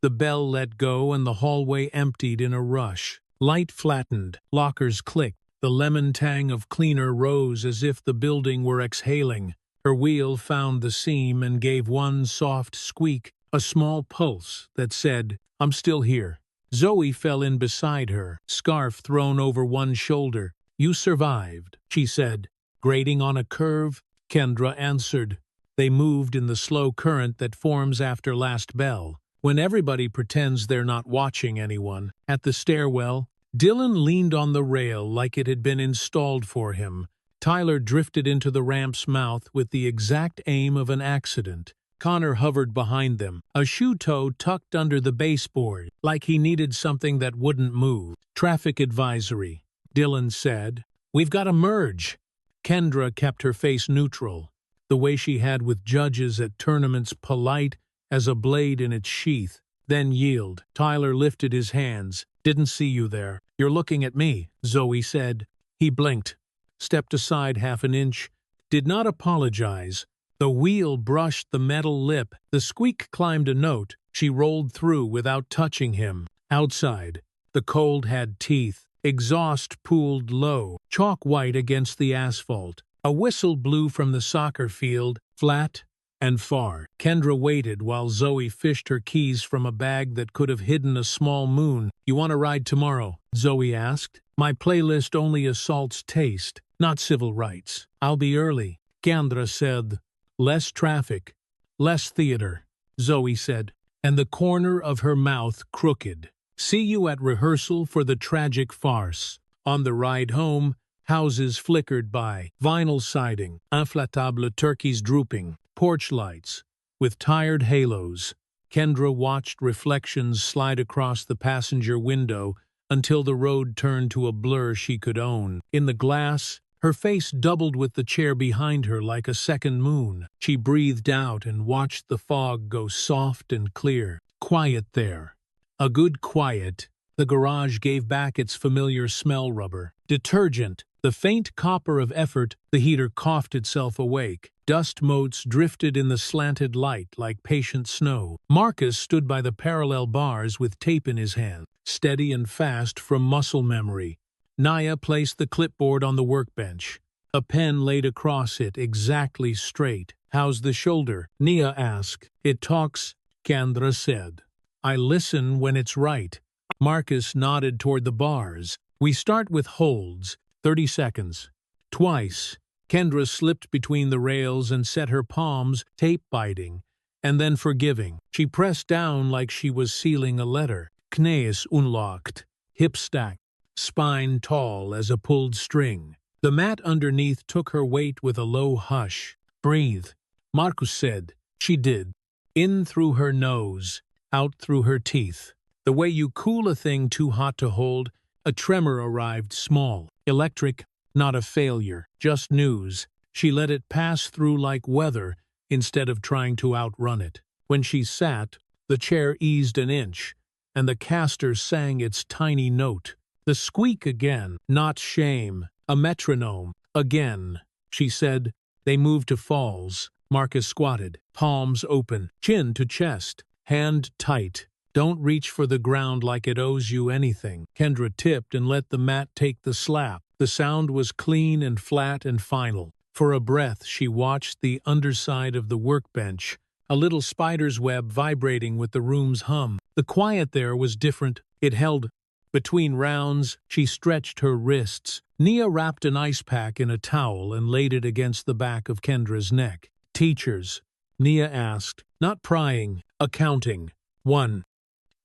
The bell let go and the hallway emptied in a rush. Light flattened, lockers clicked, the lemon tang of cleaner rose as if the building were exhaling. Her wheel found the seam and gave one soft squeak, a small pulse that said, "I'm still here." Zoe fell in beside her, scarf thrown over one shoulder. "You survived," she said. "Grating on a curve?" Kendra answered. They moved in the slow current that forms after last bell, when everybody pretends they're not watching anyone. At the stairwell, Dylan leaned on the rail like it had been installed for him. Tyler drifted into the ramp's mouth with the exact aim of an accident. Connor hovered behind them, a shoe toe tucked under the baseboard, like he needed something that wouldn't move. "Traffic advisory," Dylan said. "We've got to merge." Kendra kept her face neutral, the way she had with judges at tournaments, polite as a blade in its sheath. "Then yield." Tyler lifted his hands. "Didn't see you there." "You're looking at me," Zoe said. He blinked, stepped aside half an inch, did not apologize. The wheel brushed the metal lip. The squeak climbed a note. She rolled through without touching him. Outside, the cold had teeth. Exhaust pooled low, chalk white against the asphalt. A whistle blew from the soccer field, flat and far. Kendra waited while Zoe fished her keys from a bag that could have hidden a small moon. "You want to ride tomorrow?" Zoe asked. "My playlist only assaults taste, not civil rights." "I'll be early," Kendra said. "Less traffic, less theater," Zoe said, and the corner of her mouth crooked. "See you at rehearsal for the tragic farce." On the ride home, houses flickered by, vinyl siding, inflatable turkeys drooping, porch lights with tired halos. Kendra watched reflections slide across the passenger window until the road turned to a blur she could own. In the glass, her face doubled with the chair behind her like a second moon. She breathed out and watched the fog go soft and clear. Quiet there. A good quiet. The garage gave back its familiar smell rubber. Detergent. The faint copper of effort, the heater coughed itself awake. Dust motes drifted in the slanted light like patient snow. Marcus stood by the parallel bars with tape in his hand, steady and fast from muscle memory. Naya placed the clipboard on the workbench. A pen laid across it, exactly straight. "How's the shoulder?" Nia asked. "It talks," Kendra said. "I listen when it's right." Marcus nodded toward the bars. "We start with holds, 30 seconds. Twice." Kendra slipped between the rails and set her palms, tape-biting, and then forgiving. She pressed down like she was sealing a letter. Knees unlocked, hips stacked, spine tall as a pulled string. The mat underneath took her weight with a low hush. "Breathe," Marcus said. She did. In through her nose, out through her teeth. The way you cool a thing too hot to hold. A tremor arrived, small, electric, not a failure, just news. She let it pass through like weather instead of trying to outrun it. When she sat, the chair eased an inch, and the caster sang its tiny note. The squeak again, not shame, a metronome. "Again," she said. They moved to falls. Marcus squatted, palms open, chin to chest, hand tight. "Don't reach for the ground like it owes you anything." Kendra tipped and let the mat take the slap. The sound was clean and flat and final. For a breath, she watched the underside of the workbench, a little spider's web vibrating with the room's hum. The quiet there was different. It held. Between rounds, she stretched her wrists. Nia wrapped an ice pack in a towel and laid it against the back of Kendra's neck. "Teachers," Nia asked, not prying, accounting. "1.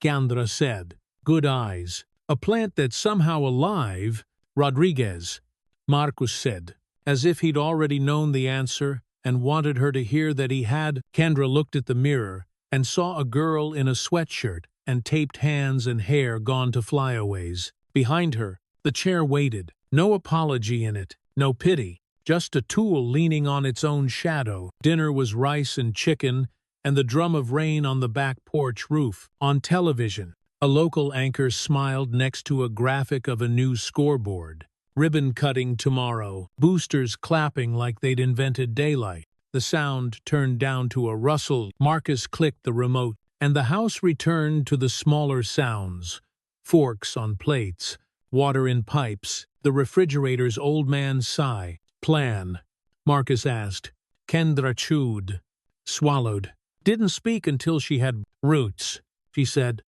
Kendra said. "Good eyes." "A plant that's somehow alive." "Rodriguez," Marcus said, as if he'd already known the answer and wanted her to hear that he had. Kendra looked at the mirror and saw a girl in a sweatshirt and taped hands and hair gone to flyaways. Behind her, the chair waited. No apology in it, no pity, just a tool leaning on its own shadow. Dinner was rice and chicken, and the drum of rain on the back porch roof. On television, a local anchor smiled next to a graphic of a new scoreboard. Ribbon cutting tomorrow, boosters clapping like they'd invented daylight. The sound turned down to a rustle. Marcus clicked the remote, and the house returned to the smaller sounds. Forks on plates, water in pipes, the refrigerator's old man's sigh. Plan, Marcus asked. Kendra chewed, swallowed. Didn't speak until she had roots, she said.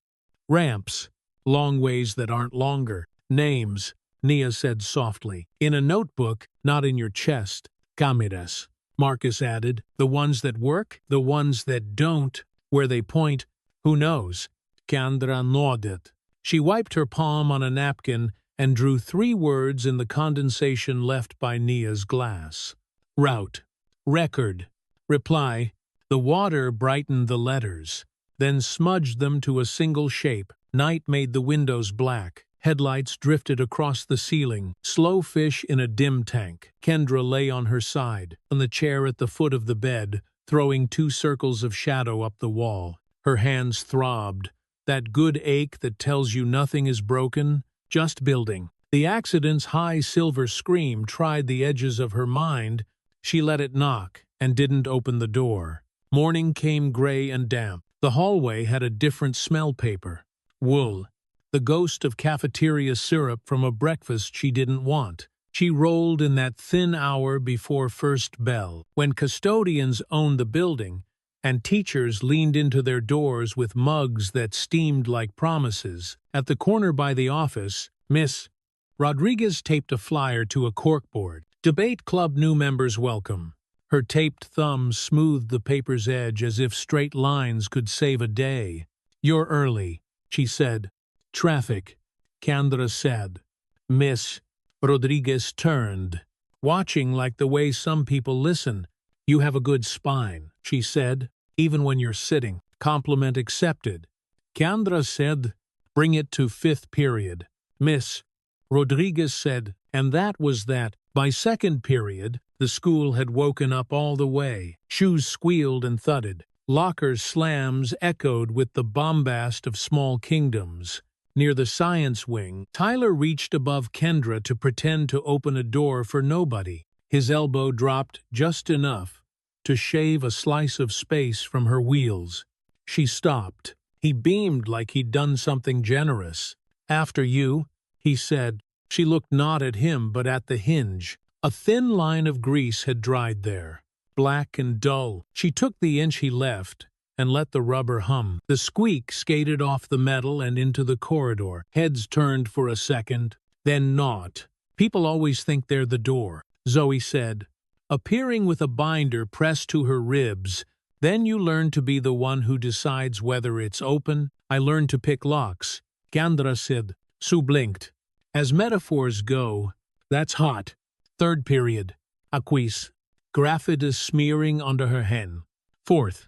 Ramps, long ways that aren't longer. Names, Nia said softly. In a notebook, not in your chest. Cámaras, Marcus added. The ones that work, the ones that don't. Where they point, who knows? Kendra nodded. She wiped her palm on a napkin and drew 3 words in the condensation left by Nia's glass. Route. Record. Reply. The water brightened the letters, then smudged them to a single shape. Night made the windows black. Headlights drifted across the ceiling. Slow fish in a dim tank. Kendra lay on her side, on the chair at the foot of the bed, throwing 2 circles of shadow up the wall. Her hands throbbed. That good ache that tells you nothing is broken, just building. The accident's high silver scream tried the edges of her mind. She let it knock and didn't open the door. Morning came gray and damp. The hallway had a different smell paper. Wool. The ghost of cafeteria syrup from a breakfast she didn't want. She rolled in that thin hour before first bell, when custodians owned the building, and teachers leaned into their doors with mugs that steamed like promises. At the corner by the office, Miss Rodriguez taped a flyer to a corkboard. Debate club new members welcome. Her taped thumb smoothed the paper's edge as if straight lines could save a day. You're early, she said. Traffic, Kendra said. Miss Rodriguez turned, watching like the way some people listen. You have a good spine, she said, even when you're sitting. Compliment accepted. Kendra said, bring it to 5th period. Miss Rodriguez said, and that was that. By 2nd period, the school had woken up all the way. Shoes squealed and thudded. Locker slams echoed with the bombast of small kingdoms. Near the science wing, Tyler reached above Kendra to pretend to open a door for nobody. His elbow dropped just enough to shave a slice of space from her wheels. She stopped. He beamed like he'd done something generous. After you, he said. She looked not at him but at the hinge. A thin line of grease had dried there, black and dull. She took the inch he left and let the rubber hum. The squeak skated off the metal and into the corridor. Heads turned for a second, then not. People always think they're the door, Zoe said, appearing with a binder pressed to her ribs. Then you learn to be the one who decides whether it's open. I learned to pick locks, Kendra said. Sue blinked. As metaphors go, that's hot. 3rd period. Aquis. Graphite smearing onto her hen. 4th.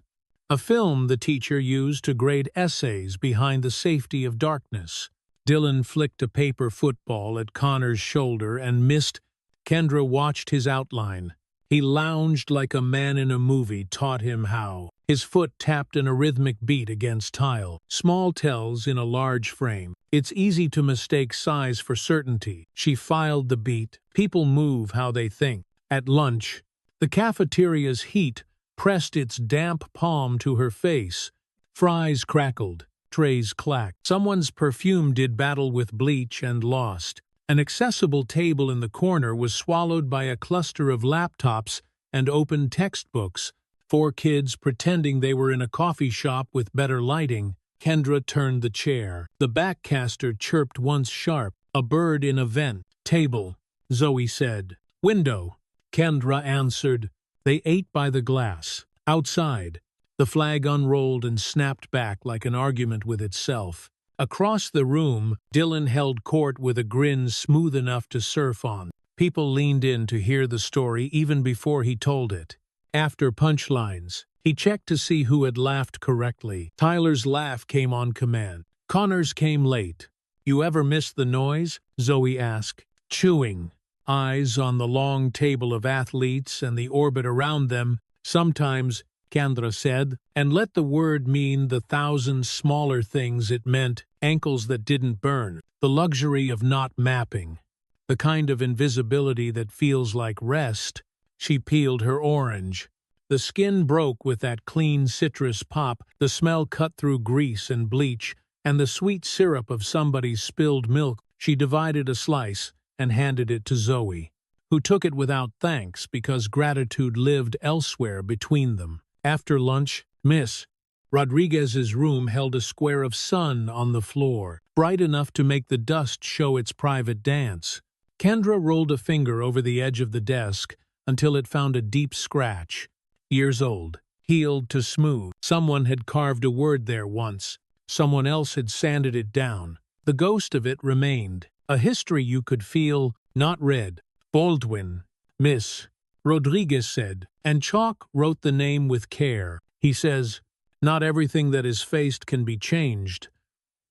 A film the teacher used to grade essays behind the safety of darkness. Dylan flicked a paper football at Connor's shoulder and missed. Kendra watched his outline. He lounged like a man in a movie taught him how. His foot tapped an rhythmic beat against tile. Small tells in a large frame. It's easy to mistake size for certainty. She filed the beat. People move how they think. At lunch, the cafeteria's heat pressed its damp palm to her face. Fries crackled. Trays clacked. Someone's perfume did battle with bleach and lost. An accessible table in the corner was swallowed by a cluster of laptops and open textbooks. 4 kids pretending they were in a coffee shop with better lighting. Kendra turned the chair. The backcaster chirped once sharp. A bird in a vent. Table, Zoe said. Window, Kendra answered. They ate by the glass. Outside, the flag unrolled and snapped back like an argument with itself. Across the room, Dylan held court with a grin smooth enough to surf on. People leaned in to hear the story even before he told it. After punchlines, he checked to see who had laughed correctly. Tyler's laugh came on command. Connor's came late. You ever miss the noise? Zoe asked. Chewing. Eyes on the long table of athletes and the orbit around them. Sometimes, Kendra said, and let the word mean the 1,000 smaller things it meant. Ankles that didn't burn. The luxury of not mapping. The kind of invisibility that feels like rest. She peeled her orange. The skin broke with that clean citrus pop, the smell cut through grease and bleach, and the sweet syrup of somebody's spilled milk. She divided a slice and handed it to Zoe, who took it without thanks because gratitude lived elsewhere between them. After lunch, Miss Rodriguez's room held a square of sun on the floor, bright enough to make the dust show its private dance. Kendra rolled a finger over the edge of the desk until it found a deep scratch. Years old, healed to smooth. Someone had carved a word there once. Someone else had sanded it down. The ghost of it remained, a history you could feel, not read. Baldwin, Miss Rodriguez said, and Chalk wrote the name with care. He says, "Not everything that is faced can be changed,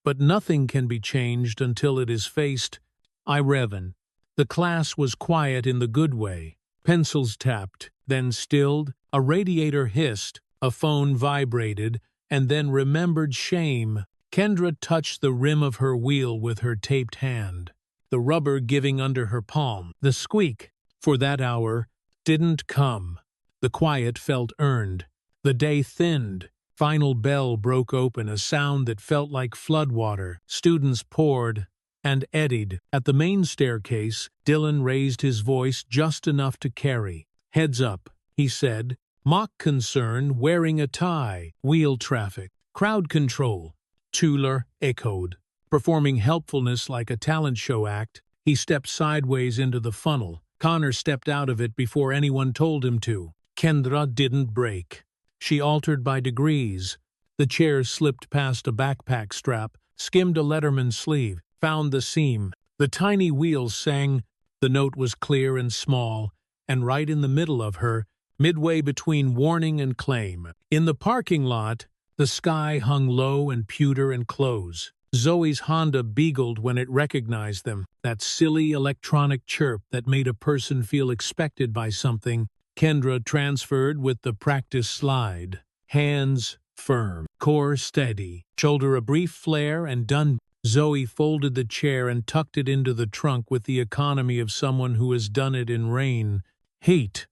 but nothing can be changed until it is faced." I revan. The class was quiet in the good way. Pencils tapped, then stilled, a radiator hissed, a phone vibrated, and then remembered shame. Kendra touched the rim of her wheel with her taped hand, the rubber giving under her palm. The squeak, for that hour, didn't come. The quiet felt earned. The day thinned. Final bell broke open, a sound that felt like floodwater. Students poured and eddied. At the main staircase, Dylan raised his voice just enough to carry. "Heads up," he said. Mock concern, wearing a tie. Wheel traffic. Crowd control. Tuller echoed. Performing helpfulness like a talent show act, he stepped sideways into the funnel. Connor stepped out of it before anyone told him to. Kendra didn't break. She altered by degrees. The chair slipped past a backpack strap, skimmed a Letterman sleeve, found the seam. The tiny wheels sang. The note was clear and small, and right in the middle of her, midway between warning and claim. In the parking lot, the sky hung low and pewter and close. Zoe's Honda beagled when it recognized them, that silly electronic chirp that made a person feel expected by something. Kendra transferred with the practice slide. Hands firm, core steady, shoulder a brief flare and done. Zoe folded the chair and tucked it into the trunk with the economy of someone who has done it in rain, heat,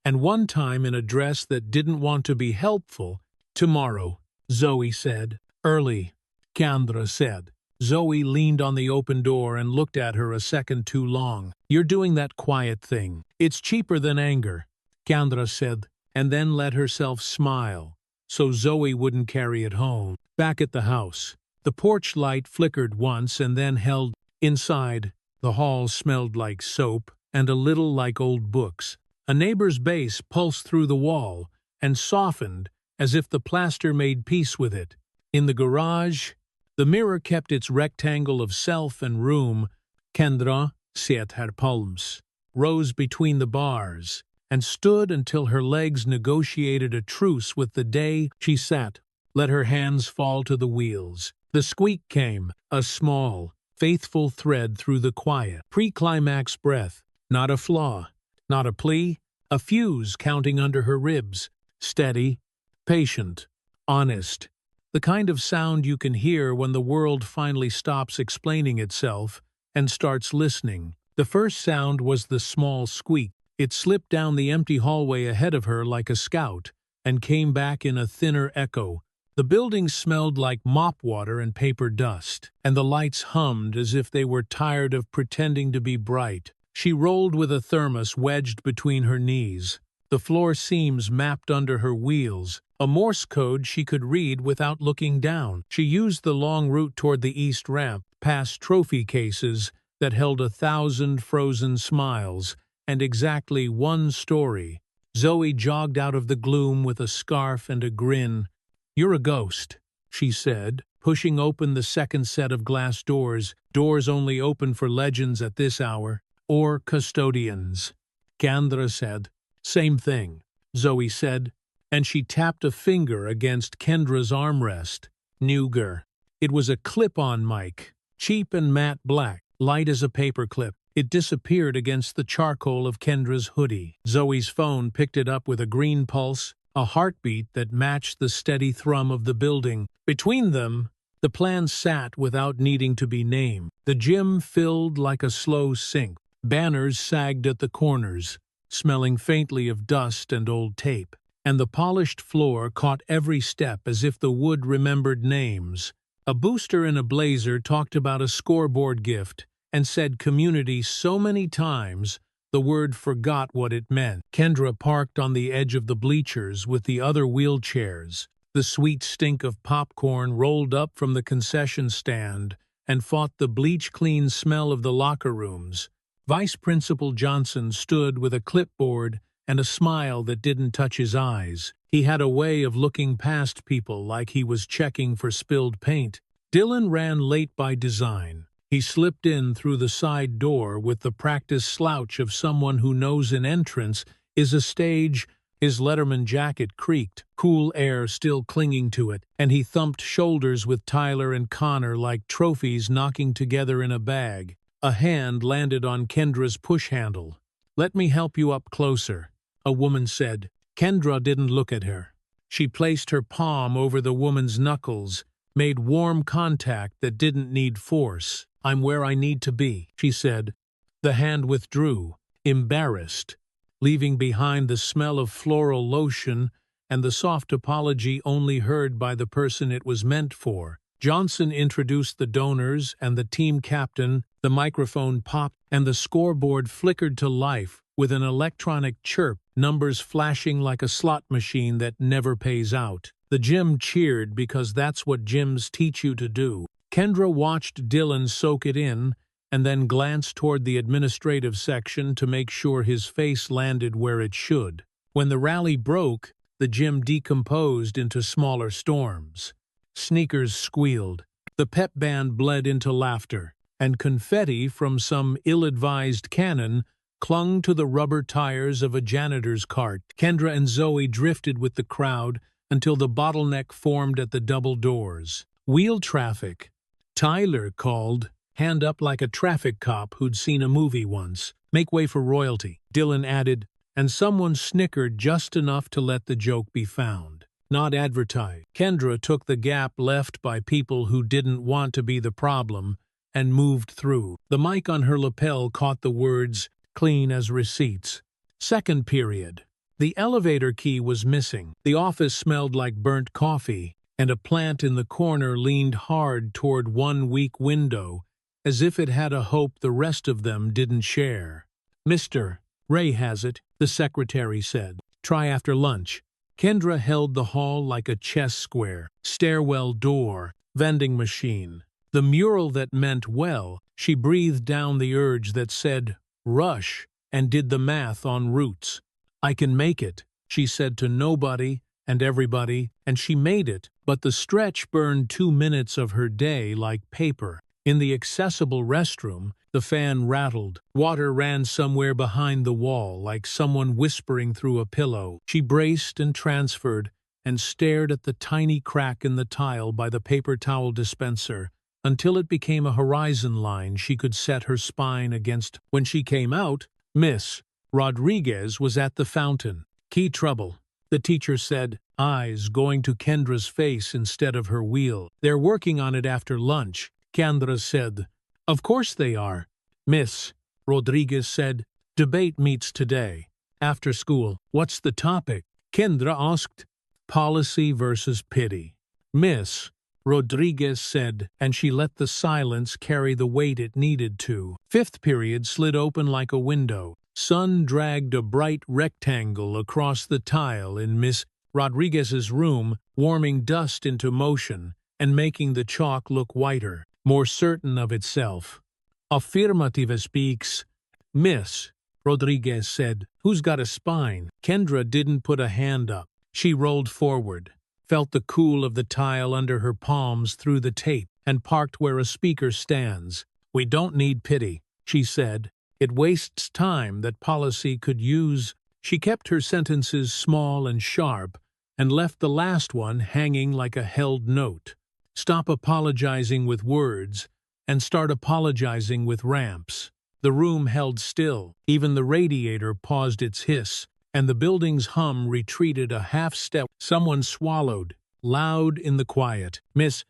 and one time in a dress that didn't want to be helpful. "Tomorrow," Zoe said. "Early," Kendra said. Zoe leaned on the open door and looked at her a second too long. "You're doing that quiet thing. It's cheaper than anger," Kendra said, and then let herself smile, so Zoe wouldn't carry it home. Back at the house, the porch light flickered once and then held. Inside, the hall smelled like soap and a little like old books. A neighbor's bass pulsed through the wall and softened as if the plaster made peace with it. In the garage, the mirror kept its rectangle of self and room. Kendra set her palms, rose between the bars, and stood until her legs negotiated a truce with the day. She sat, let her hands fall to the wheels. The squeak came, a small, faithful thread through the quiet. Pre-climax breath, not a flaw, not a plea, a fuse counting under her ribs. Steady, patient, honest. The kind of sound you can hear when the world finally stops explaining itself and starts listening. The first sound was the small squeak. It slipped down the empty hallway ahead of her like a scout and came back in a thinner echo. The building smelled like mop water and paper dust, and the lights hummed as if they were tired of pretending to be bright. She rolled with a thermos wedged between her knees. The floor seams mapped under her wheels, a Morse code she could read without looking down. She used the long route toward the east ramp, past trophy cases that held 1,000 frozen smiles and exactly one story. Zoe jogged out of the gloom with a scarf and a grin. "You're a ghost," she said, pushing open the second set of glass doors, doors only open for legends at this hour, or custodians. Kendra said, "Same thing," Zoe said, and she tapped a finger against Kendra's armrest. Neuger. It was a clip-on mic, cheap and matte black, light as a paperclip. It disappeared against the charcoal of Kendra's hoodie. Zoe's phone picked it up with a green pulse, a heartbeat that matched the steady thrum of the building. Between them, the plan sat without needing to be named. The gym filled like a slow sink. Banners sagged at the corners, smelling faintly of dust and old tape. and the polished floor caught every step as if the wood remembered names. A booster in a blazer talked about a scoreboard gift and said community so many times the word forgot what it meant. Kendra parked on the edge of the bleachers with the other wheelchairs. The sweet stink of popcorn rolled up from the concession stand and fought the bleach-clean smell of the locker rooms. Vice Principal Johnson stood with a clipboard and a smile that didn't touch his eyes. He had a way of looking past people like he was checking for spilled paint. Dylan ran late by design. He slipped in through the side door with the practiced slouch of someone who knows an entrance is a stage. His Letterman jacket creaked, cool air still clinging to it, and he thumped shoulders with Tyler and Connor like trophies knocking together in a bag. A hand landed on Kendra's push handle. "Let me help you up closer," a woman said. Kendra didn't look at her. She placed her palm over the woman's knuckles, made warm contact that didn't need force. "I'm where I need to be," she said. The hand withdrew, embarrassed, leaving behind the smell of floral lotion and the soft apology only heard by the person it was meant for. Johnson introduced the donors and the team captain. The microphone popped and the scoreboard flickered to life with an electronic chirp, numbers flashing like a slot machine that never pays out. The gym cheered because that's what gyms teach you to do. Kendra watched Dylan soak it in and then glanced toward the administrative section to make sure his face landed where it should. When the rally broke, the gym decomposed into smaller storms. Sneakers squealed, the pep band bled into laughter, and confetti from some ill-advised cannon clung to the rubber tires of a janitor's cart. Kendra and Zoe drifted with the crowd until the bottleneck formed at the double doors. "Wheel traffic," Tyler called, hand up like a traffic cop who'd seen a movie once. "Make way for royalty," Dylan added, and someone snickered just enough to let the joke be found. Not advertised. Kendra took the gap left by people who didn't want to be the problem and moved through. The mic on her lapel caught the words, "clean as receipts." Second period. The elevator key was missing. The office smelled like burnt coffee, and a plant in the corner leaned hard toward one weak window, as if it had a hope the rest of them didn't share. "Mr. Ray has it," the secretary said. "Try after lunch." Kendra held the hall like a chess square. Stairwell door, vending machine. The mural that meant well. She breathed down the urge that said, "rush," and did the math on routes. "I can make it," she said to nobody and everybody, and she made it, but the stretch burned 2 minutes of her day like paper. In the accessible restroom, the fan rattled. Water ran somewhere behind the wall, like someone whispering through a pillow. She braced and transferred and stared at the tiny crack in the tile by the paper towel dispenser until it became a horizon line she could set her spine against. When she came out, Miss Rodriguez was at the fountain. "Key trouble," the teacher said, eyes going to Kendra's face instead of her wheel. "They're working on it after lunch," Kendra said. "Of course they are," Miss Rodriguez said. "Debate meets today. After school." "What's the topic?" Kendra asked. "Policy versus pity," Miss Rodriguez said, and she let the silence carry the weight it needed to. Fifth period slid open like a window. Sun dragged a bright rectangle across the tile in Miss Rodriguez's room, warming dust into motion and making the chalk look whiter, more certain of itself. "Affirmative speaks," Miss Rodriguez said. "Who's got a spine?" Kendra didn't put a hand up. She rolled forward, felt the cool of the tile under her palms through the tape, and parked where a speaker stands. "We don't need pity," she said. "It wastes time that policy could use." She kept her sentences small and sharp, and left the last one hanging like a held note. "Stop apologizing with words, and start apologizing with ramps." The room held still. Even the radiator paused its hiss, and the building's hum retreated a half step. Someone swallowed, loud in the quiet. Miss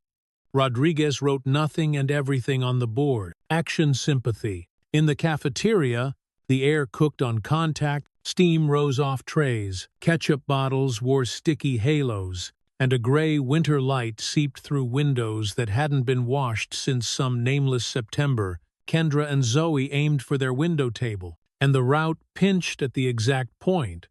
Rodriguez wrote nothing and everything on the board. Action sympathy. In the cafeteria, the air cooked on contact. Steam rose off trays, ketchup bottles wore sticky halos, and a gray winter light seeped through windows that hadn't been washed since some nameless September. Kendra and Zoe aimed for their window table, and the route pinched at the exact point.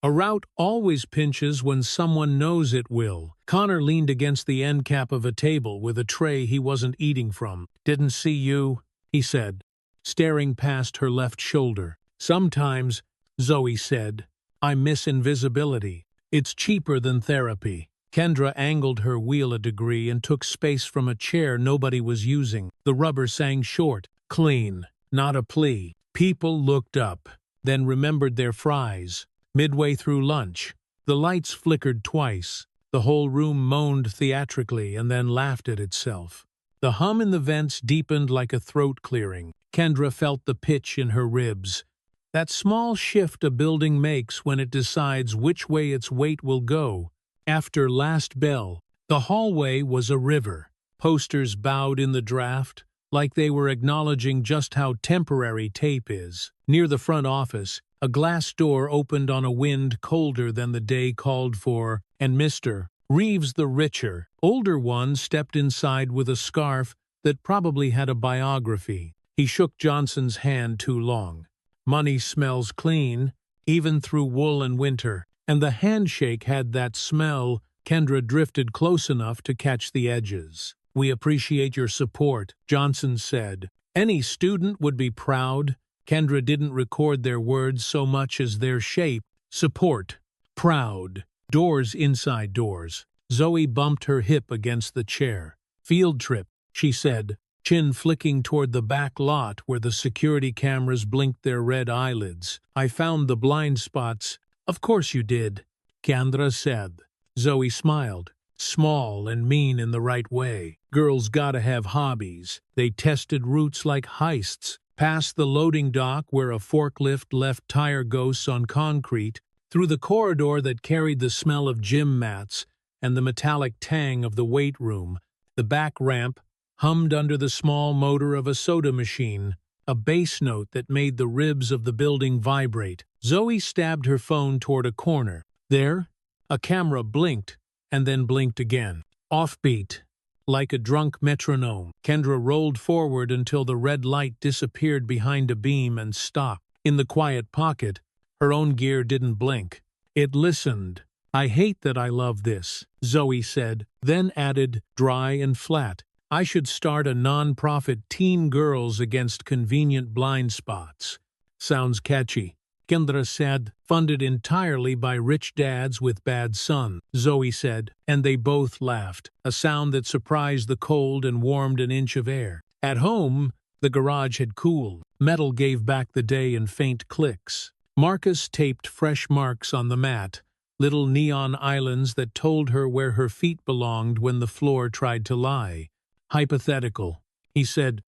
A route always pinches when someone knows it will. Connor leaned against the end cap of a table with a tray he wasn't eating from. "Didn't see you," he said, staring past her left shoulder. "Sometimes," Zoe said, "I miss invisibility. It's cheaper than therapy." Kendra angled her wheel a degree and took space from a chair nobody was using. The rubber sang short, clean, not a plea. People looked up, then remembered their fries. Midway through lunch, the lights flickered twice. The whole room moaned theatrically and then laughed at itself. The hum in the vents deepened like a throat clearing. Kendra felt the pitch in her ribs. That small shift a building makes when it decides which way its weight will go. After last bell, the hallway was a river. Posters bowed in the draft, like they were acknowledging just how temporary tape is. Near the front office, a glass door opened on a wind colder than the day called for, and Mr. Reeves, the richer, older one, stepped inside with a scarf that probably had a biography. He shook Johnson's hand too long. Money smells clean, even through wool and winter, and the handshake had that smell. Kendra drifted close enough to catch the edges. "We appreciate your support," Johnson said. "Any student would be proud." Kendra didn't record their words so much as their shape. Support. Proud. Doors inside doors. Zoe bumped her hip against the chair. "Field trip," she said, chin flicking toward the back lot where the security cameras blinked their red eyelids. "I found the blind spots." "Of course you did," Kendra said. Zoe smiled. Small and mean in the right way. Girls gotta have hobbies. They tested routes like heists. Past the loading dock where a forklift left tire ghosts on concrete, through the corridor that carried the smell of gym mats and the metallic tang of the weight room, the back ramp hummed under the small motor of a soda machine, a bass note that made the ribs of the building vibrate. Zoe stabbed her phone toward a corner. There, a camera blinked and then blinked again. Offbeat. Like a drunk metronome, Kendra rolled forward until the red light disappeared behind a beam and stopped. In the quiet pocket, her own gear didn't blink. It listened. "I hate that I love this," Zoe said, then added, dry and flat, "I should start a non-profit Teen Girls Against Convenient Blind Spots." Sounds catchy. Kendra said, "Funded entirely by rich dads with bad sons," Zoe said, and they both laughed, a sound that surprised the cold and warmed an inch of air. At home, the garage had cooled. Metal gave back the day in faint clicks. Marcus taped fresh marks on the mat, little neon islands that told her where her feet belonged when the floor tried to lie. "Hypothetical," he said,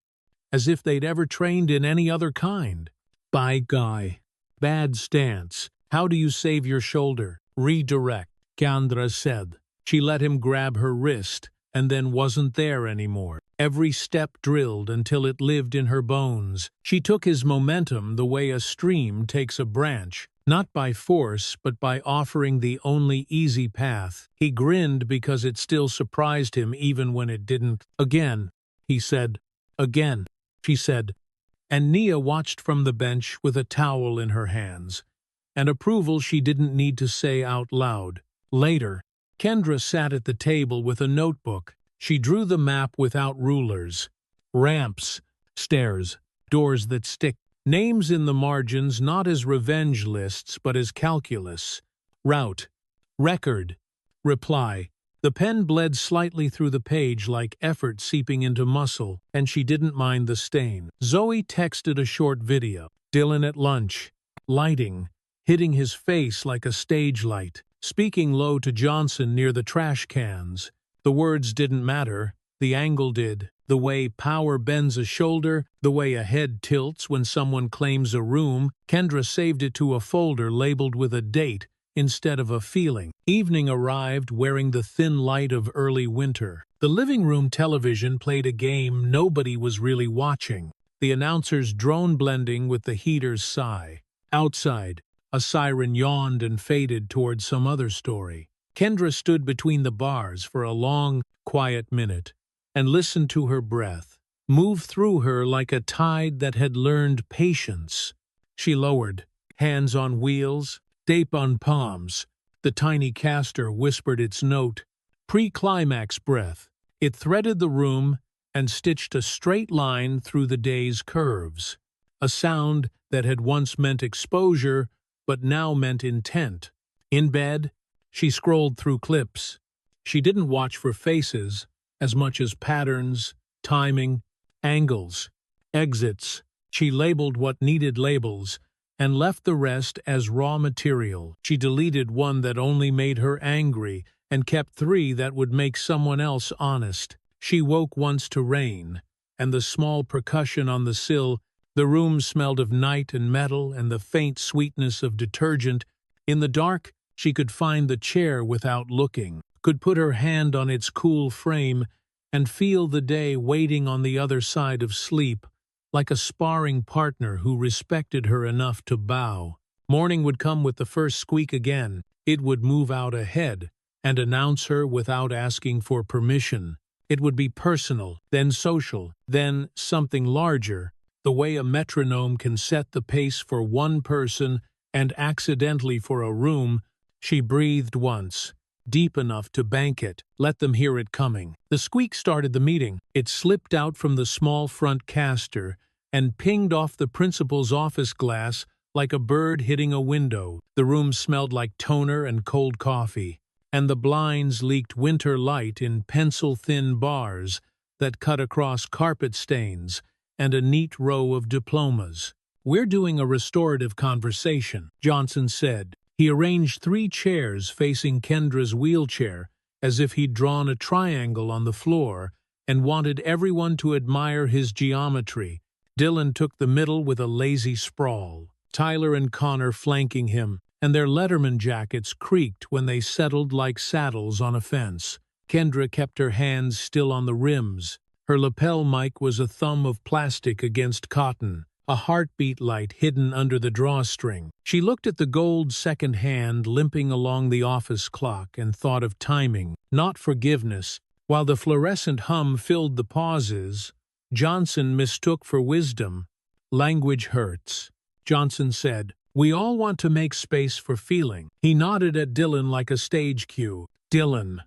as if they'd ever trained in any other kind. "By guy. Bad stance. How do you save your shoulder?" "Redirect," Kendra said. She let him grab her wrist, and then wasn't there anymore. Every step drilled until it lived in her bones. She took his momentum the way a stream takes a branch, not by force, but by offering the only easy path. He grinned because it still surprised him even when it didn't. "Again," he said. "Again," she said. And Nia watched from the bench with a towel in her hands, and approval she didn't need to say out loud. Later, Kendra sat at the table with a notebook. She drew the map without rulers. Ramps, stairs, doors that stick, names in the margins not as revenge lists but as calculus. Route, record, reply. The pen bled slightly through the page like effort seeping into muscle, and she didn't mind the stain. Zoe texted a short video. Dylan at lunch. Lighting, hitting his face like a stage light. Speaking low to Johnson near the trash cans. The words didn't matter. The angle did. The way power bends a shoulder, the way a head tilts when someone claims a room. Kendra saved it to a folder labeled with a date instead of a feeling. Evening arrived wearing the thin light of early winter. The living room television played a game nobody was really watching, the announcer's drone blending with the heater's sigh. Outside, A siren yawned and faded toward some other story. Kendra stood between the bars for a long, quiet minute and listened to her breath move through her like a tide that had learned patience. She lowered, hands on wheels, tape on palms. The tiny caster whispered its note, pre-climax breath. It threaded the room and stitched a straight line through the day's curves. A sound that had once meant exposure, but now meant intent. In bed, she scrolled through clips. She didn't watch for faces as much as patterns, timing, angles, exits. She labeled what needed labels and left the rest as raw material. She deleted one that only made her angry and kept 3 that would make someone else honest. She woke once to rain, and the small percussion on the sill. The room smelled of night and metal and the faint sweetness of detergent. In the dark, she could find the chair without looking, could put her hand on its cool frame and feel the day waiting on the other side of sleep, like a sparring partner who respected her enough to bow. Morning would come with the first squeak again. It would move out ahead and announce her without asking for permission. It would be personal, then social, then something larger. The way a metronome can set the pace for one person and accidentally for a room. She breathed once, deep enough to bank it, let them hear it coming. The squeak started the meeting. It slipped out from the small front caster and pinged off the principal's office glass like a bird hitting a window. The room smelled like toner and cold coffee, and the blinds leaked winter light in pencil-thin bars that cut across carpet stains and a neat row of diplomas. "We're doing a restorative conversation," Johnson said. He arranged 3 chairs facing Kendra's wheelchair as if he'd drawn a triangle on the floor and wanted everyone to admire his geometry. Dylan took the middle with a lazy sprawl, Tyler and Connor flanking him, and their Letterman jackets creaked when they settled like saddles on a fence. Kendra kept her hands still on the rims. Her lapel mic was a thumb of plastic against cotton, a heartbeat light hidden under the drawstring. She looked at the gold second hand limping along the office clock and thought of timing, not forgiveness. While the fluorescent hum filled the pauses, Johnson mistook for wisdom. "Language hurts," Johnson said. "We all want to make space for feeling." He nodded at Dylan like a stage cue. "Dylan,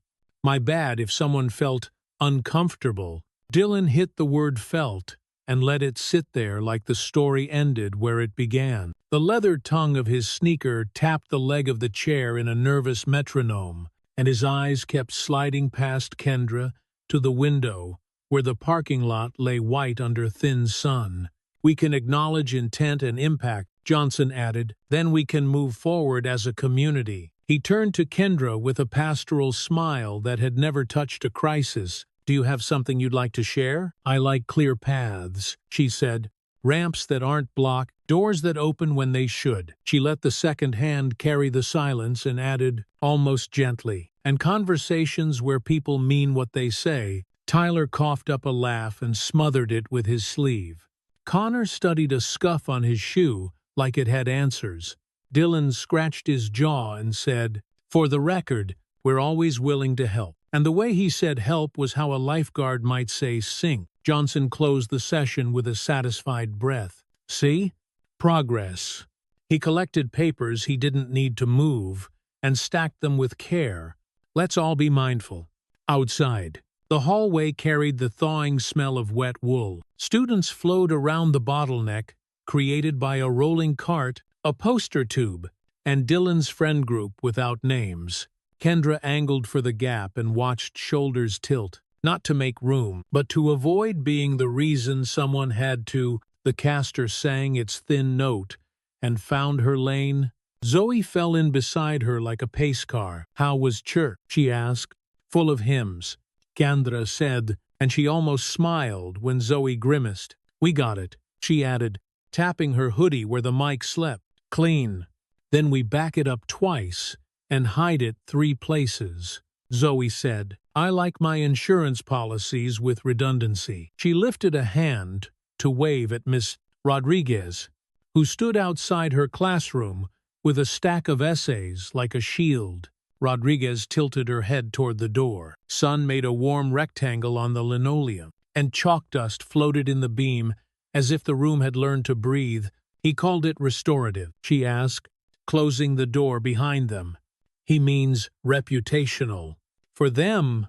my bad if someone felt uncomfortable." Dylan hit the word felt and let it sit there like the story ended where it began. The leather tongue of his sneaker tapped the leg of the chair in a nervous metronome, and his eyes kept sliding past Kendra to the window where the parking lot lay white under thin sun. "We can acknowledge intent and impact," Johnson added. "Then we can move forward as a community." He turned to Kendra with a pastoral smile that had never touched a crisis. "Do you have something you'd like to share?" "I like clear paths," she said. "Ramps that aren't blocked, doors that open when they should." She let the second hand carry the silence and added, almost gently, "and conversations where people mean what they say." Tyler coughed up a laugh and smothered it with his sleeve. Connor studied a scuff on his shoe like it had answers. Dylan scratched his jaw and said, "For the record, we're always willing to help." And the way he said help was how a lifeguard might say sink. Johnson closed the session with a satisfied breath. "See? Progress." He collected papers he didn't need to move and stacked them with care. "Let's all be mindful." Outside, the hallway carried the thawing smell of wet wool. Students flowed around the bottleneck, created by a rolling cart, a poster tube, and Dylan's friend group without names. Kendra angled for the gap and watched shoulders tilt, not to make room, but to avoid being the reason someone had to. The caster sang its thin note and found her lane. Zoe fell in beside her like a pace car. "How was church?" she asked. "Full of hymns," Kendra said, and she almost smiled when Zoe grimaced. "We got it," she added, tapping her hoodie where the mic slept. "Clean. Then we back it up twice and hide it 3 places," Zoe said. "I like my insurance policies with redundancy." She lifted a hand to wave at Miss Rodriguez, who stood outside her classroom with a stack of essays like a shield. Rodriguez tilted her head toward the door. Sun made a warm rectangle on the linoleum, and chalk dust floated in the beam as if the room had learned to breathe. He called it restorative, she asked, closing the door behind them. He means reputational. For them.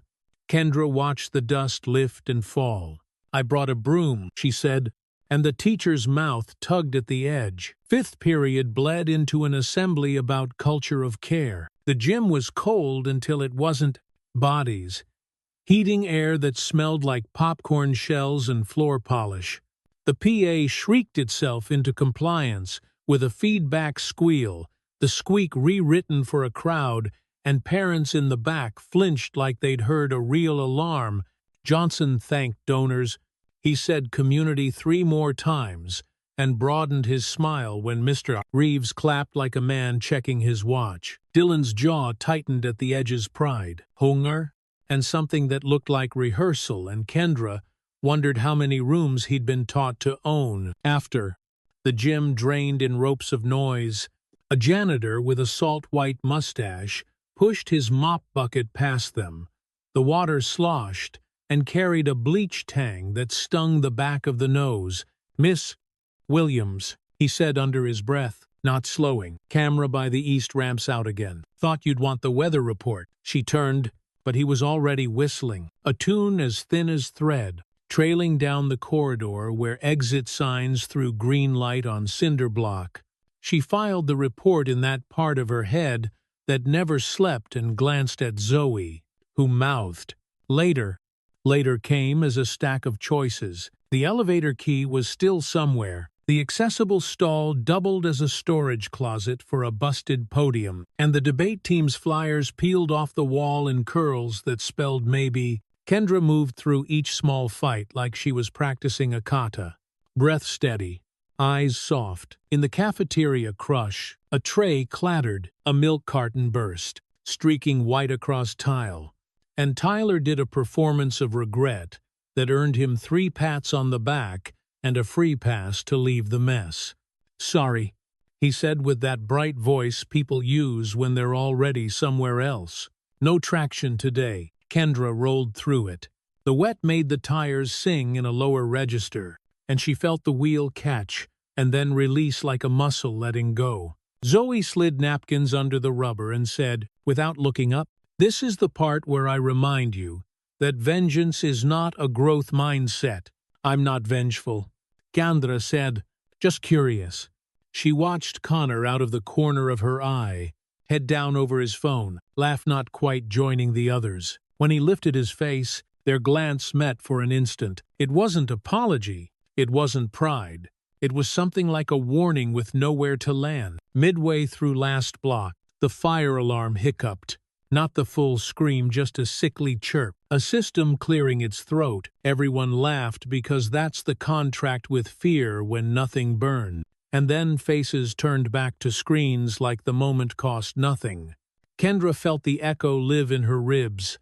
Kendra watched the dust lift and fall. I brought a broom, she said, and the teacher's mouth tugged at the edge. Fifth period bled into an assembly about culture of care. The gym was cold until it wasn't. Bodies. Heating air that smelled like popcorn shells and floor polish. The PA shrieked itself into compliance with a feedback squeal, the squeak rewritten for a crowd, and parents in the back flinched like they'd heard a real alarm. Johnson thanked donors. He said community 3 more times and broadened his smile when Mr. Reeves clapped like a man checking his watch. Dylan's jaw tightened at the edge's pride. Hunger? And something that looked like rehearsal, and Kendra wondered how many rooms he'd been taught to own. After, the gym drained in ropes of noise. A janitor with a salt-white mustache pushed his mop bucket past them. The water sloshed and carried a bleach tang that stung the back of the nose. "Miss Williams," he said under his breath, not slowing. "Camera by the east ramps out again. Thought you'd want the weather report." She turned, but he was already whistling, a tune as thin as thread, trailing down the corridor where exit signs threw green light on cinder block. She filed the report in that part of her head that never slept and glanced at Zoe, who mouthed. Later came as a stack of choices. The elevator key was still somewhere. The accessible stall doubled as a storage closet for a busted podium, and the debate team's flyers peeled off the wall in curls that spelled maybe. Kendra moved through each small fight like she was practicing a kata, breath steady, eyes soft. In the cafeteria crush, a tray clattered, a milk carton burst, streaking white across tile, and Tyler did a performance of regret that earned him 3 pats on the back and a free pass to leave the mess. "Sorry," he said with that bright voice people use when they're already somewhere else. "No traction today." Kendra rolled through it. The wet made the tires sing in a lower register, and she felt the wheel catch and then release like a muscle letting go. Zoe slid napkins under the rubber and said, without looking up, "This is the part where I remind you that vengeance is not a growth mindset." "I'm not vengeful," Kendra said, "just curious." She watched Connor out of the corner of her eye, head down over his phone, laugh not quite joining the others. When he lifted his face, their glance met for an instant. It wasn't apology, it wasn't pride. It was something like a warning with nowhere to land. Midway through last block, the fire alarm hiccuped. Not the full scream, just a sickly chirp. A system clearing its throat. Everyone laughed because that's the contract with fear when nothing burned. And then faces turned back to screens like the moment cost nothing. Kendra felt the echo live in her ribs,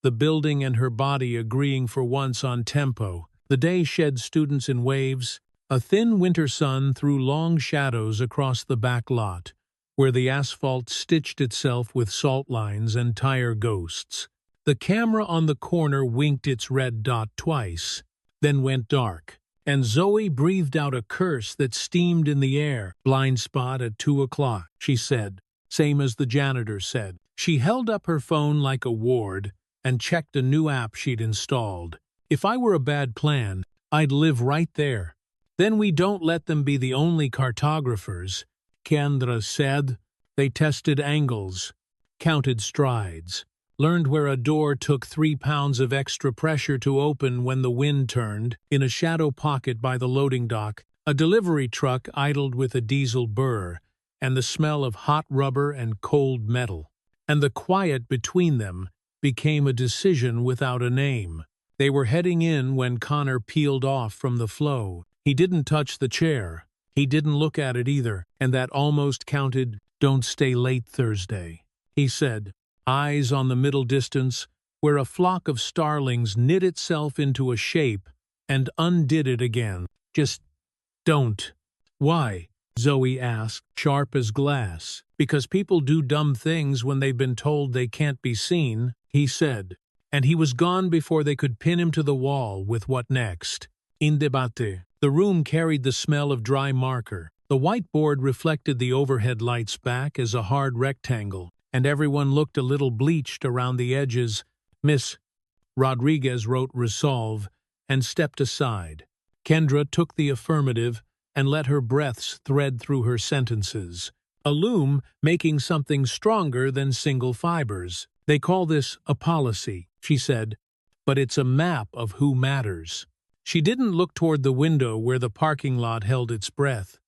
the building and her body agreeing for once on tempo. The day shed students in waves. A thin winter sun threw long shadows across the back lot, where the asphalt stitched itself with salt lines and tire ghosts. The camera on the corner winked its red dot twice, then went dark, and Zoe breathed out a curse that steamed in the air. "Blind spot at 2 o'clock, she said, same as the janitor said. She held up her phone like a ward and checked a new app she'd installed. "If I were a bad plan, I'd live right there." "Then we don't let them be the only cartographers," Kendra said. They tested angles, counted strides, learned where a door took 3 pounds of extra pressure to open when the wind turned. In a shadow pocket by the loading dock, a delivery truck idled with a diesel burr, and the smell of hot rubber and cold metal. And the quiet between them became a decision without a name. They were heading in when Connor peeled off from the flow. He didn't touch the chair. He didn't look at it either, and that almost counted. "Don't stay late Thursday," he said, eyes on the middle distance, where a flock of starlings knit itself into a shape and undid it again. "Just don't." "Why?" Zoe asked, sharp as glass. Because people do dumb things when they've been told they can't be seen, he said. And he was gone before they could pin him to the wall with what next. In debate. The room carried the smell of dry marker. The whiteboard reflected the overhead lights back as a hard rectangle, and everyone looked a little bleached around the edges. Miss Rodriguez wrote resolve and stepped aside. Kendra took the affirmative and let her breaths thread through her sentences. A loom making something stronger than single fibers. They call this a policy, she said, but it's a map of who matters. She didn't look toward the window where the parking lot held its breath.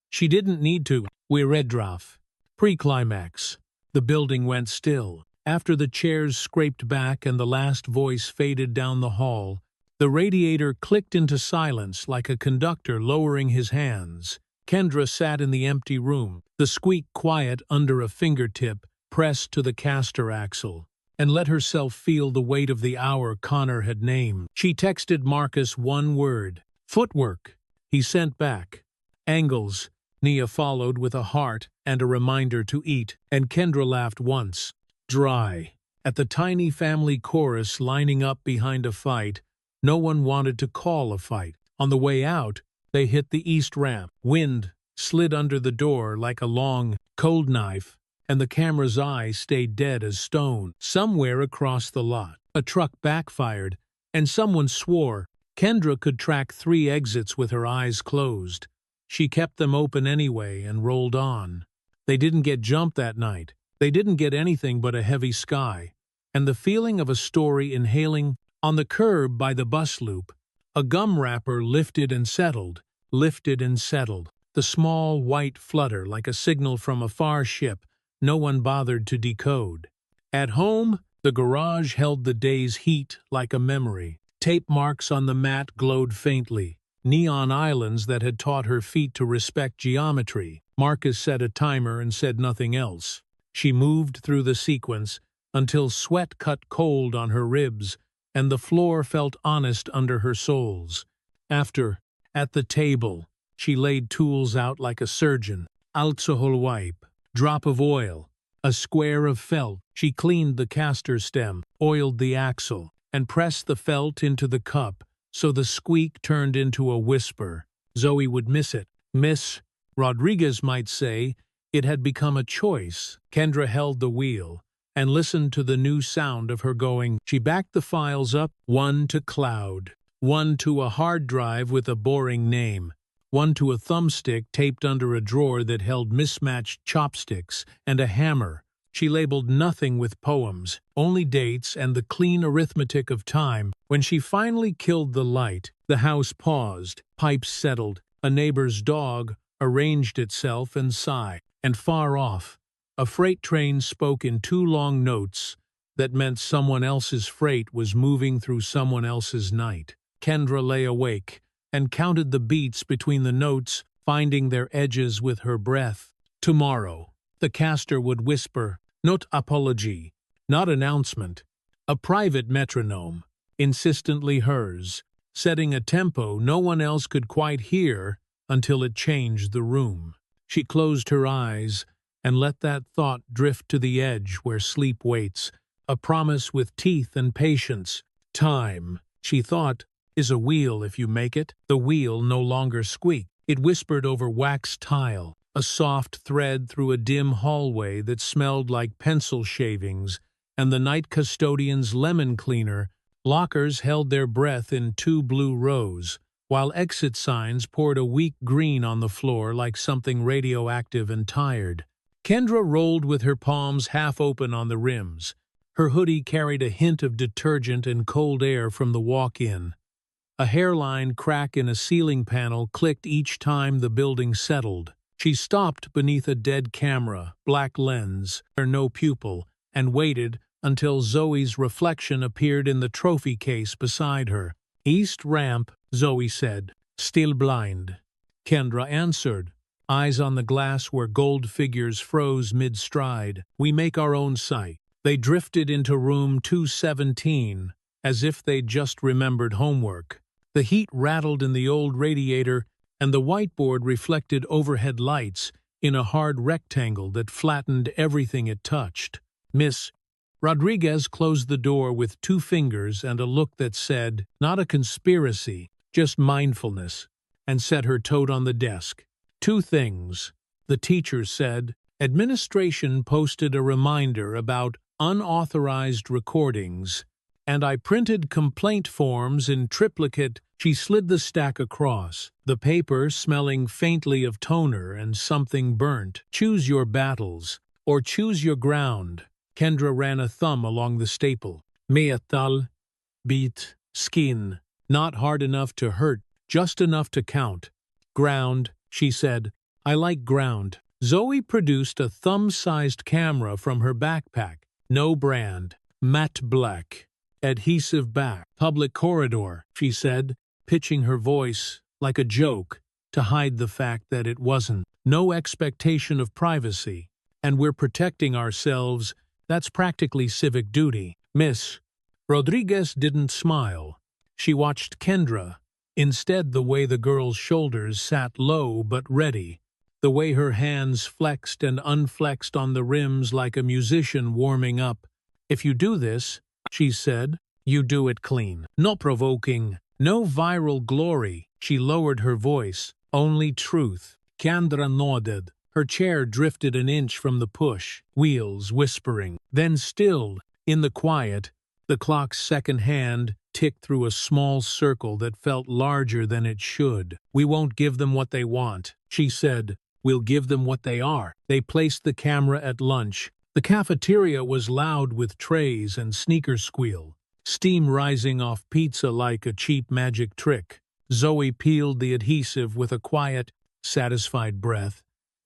She didn't need to. Weredraf. Pre-climax. The building went still. After the chairs scraped back and the last voice faded down the hall, the radiator clicked into silence like a conductor lowering his hands. Kendra sat in the empty room, the squeak quiet under a fingertip pressed to the caster axle, and let herself feel the weight of the hour Connor had named. She texted Marcus one word. Footwork. He sent back. Angles. Nia followed with a heart and a reminder to eat, and Kendra laughed once. Dry. At the tiny family chorus lining up behind a fight, no one wanted to call a fight. On the way out, they hit the east ramp. Wind slid under the door like a long, cold knife, and the camera's eye stayed dead as stone. Somewhere across the lot, a truck backfired, and someone swore. Kendra could track 3 exits with her eyes closed. She kept them open anyway and rolled on. They didn't get jumped that night. They didn't get anything but a heavy sky, and the feeling of a story inhaling. On the curb by the bus loop, a gum wrapper lifted and settled, the small white flutter like a signal from a far ship no one bothered to decode. At home, the garage held the day's heat like a memory. Tape marks on the mat glowed faintly, neon islands that had taught her feet to respect geometry. Marcus set a timer and said nothing else. She moved through the sequence until sweat cut cold on her ribs and the floor felt honest under her soles. After, at the table, she laid tools out like a surgeon. Alcohol wipe, drop of oil, a square of felt. She cleaned the caster stem, oiled the axle, and pressed the felt into the cup so the squeak turned into a whisper. Zoe would miss it. Miss Rodriguez might say it had become a choice. Kendra held the wheel and listened to the new sound of her going. She backed the files up, one to cloud, one to a hard drive with a boring name, one to a thumbstick taped under a drawer that held mismatched chopsticks, and a hammer. She labeled nothing with poems, only dates and the clean arithmetic of time. When she finally killed the light, the house paused, pipes settled, a neighbor's dog arranged itself and sighed, and far off, a freight train spoke in 2 long notes that meant someone else's freight was moving through someone else's night. Kendra lay awake and counted the beats between the notes, finding their edges with her breath. Tomorrow, the caster would whisper, not apology, not announcement, a private metronome, insistently hers, setting a tempo no one else could quite hear until it changed the room. She closed her eyes and let that thought drift to the edge where sleep waits, a promise with teeth and patience. Time, she thought, is a wheel if you make it. The wheel no longer squeaked. It whispered over waxed tile, a soft thread through a dim hallway that smelled like pencil shavings and the night custodian's lemon cleaner. Lockers held their breath in 2 blue rows, while exit signs poured a weak green on the floor like something radioactive and tired. Kendra rolled with her palms half open on the rims. Her hoodie carried a hint of detergent and cold air from the walk-in. A hairline crack in a ceiling panel clicked each time the building settled. She stopped beneath a dead camera, black lens, no pupil, and waited until Zoe's reflection appeared in the trophy case beside her. East ramp, Zoe said. Still blind. Kendra answered, eyes on the glass where gold figures froze mid-stride. We make our own sight. They drifted into room 217, as if they'd just remembered homework. The heat rattled in the old radiator and the whiteboard reflected overhead lights in a hard rectangle that flattened everything it touched. Miss Rodriguez closed the door with 2 fingers and a look that said, "Not a conspiracy, just mindfulness," and set her toad on the desk. "2 things," the teacher said. "Administration posted a reminder about unauthorized recordings, and I printed complaint forms in triplicate." She slid the stack across, the paper smelling faintly of toner and something burnt. "Choose your battles, or choose your ground." Kendra ran a thumb along the staple. Metal, beat, skin. Not hard enough to hurt, just enough to count. "Ground," she said. "I like ground." Zoe produced a thumb-sized camera from her backpack. "No brand. Matte black. Adhesive back. Public corridor," she said, pitching her voice like a joke to hide the fact that it wasn't. "No expectation of privacy. And we're protecting ourselves. That's practically civic duty." Miss Rodriguez didn't smile. She watched Kendra. Instead, the way the girl's shoulders sat low but ready, the way her hands flexed and unflexed on the rims like a musician warming up. "If you do this," she said, "you do it clean. No provoking, no viral glory." She lowered her voice. "Only truth." Kendra nodded. Her chair drifted an inch from the push, wheels whispering. Then stilled. In the quiet, the clock's second hand ticked through a small circle that felt larger than it should. "We won't give them what they want," she said. "We'll give them what they are." They placed the camera at lunch. The cafeteria was loud with trays and sneaker squeal, steam rising off pizza like a cheap magic trick. Zoe peeled the adhesive with a quiet, satisfied breath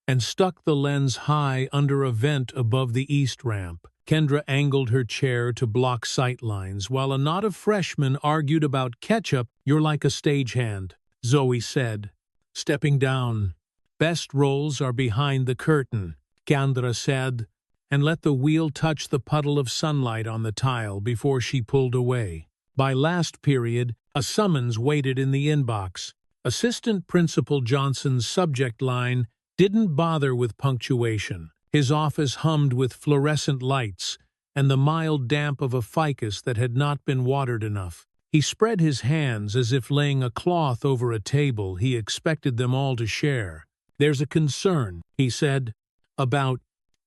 and stuck the lens high under a vent above the east ramp. Kendra angled her chair to block sightlines while a knot of freshmen argued about ketchup. "You're like a stagehand," Zoe said, stepping down. "Best roles are behind the curtain," Kendra said, and let the wheel touch the puddle of sunlight on the tile before she pulled away. By last period, a summons waited in the inbox. Assistant Principal Johnson's subject line didn't bother with punctuation. His office hummed with fluorescent lights and the mild damp of a ficus that had not been watered enough. He spread his hands as if laying a cloth over a table he expected them all to share. "There's a concern," he said. "About,"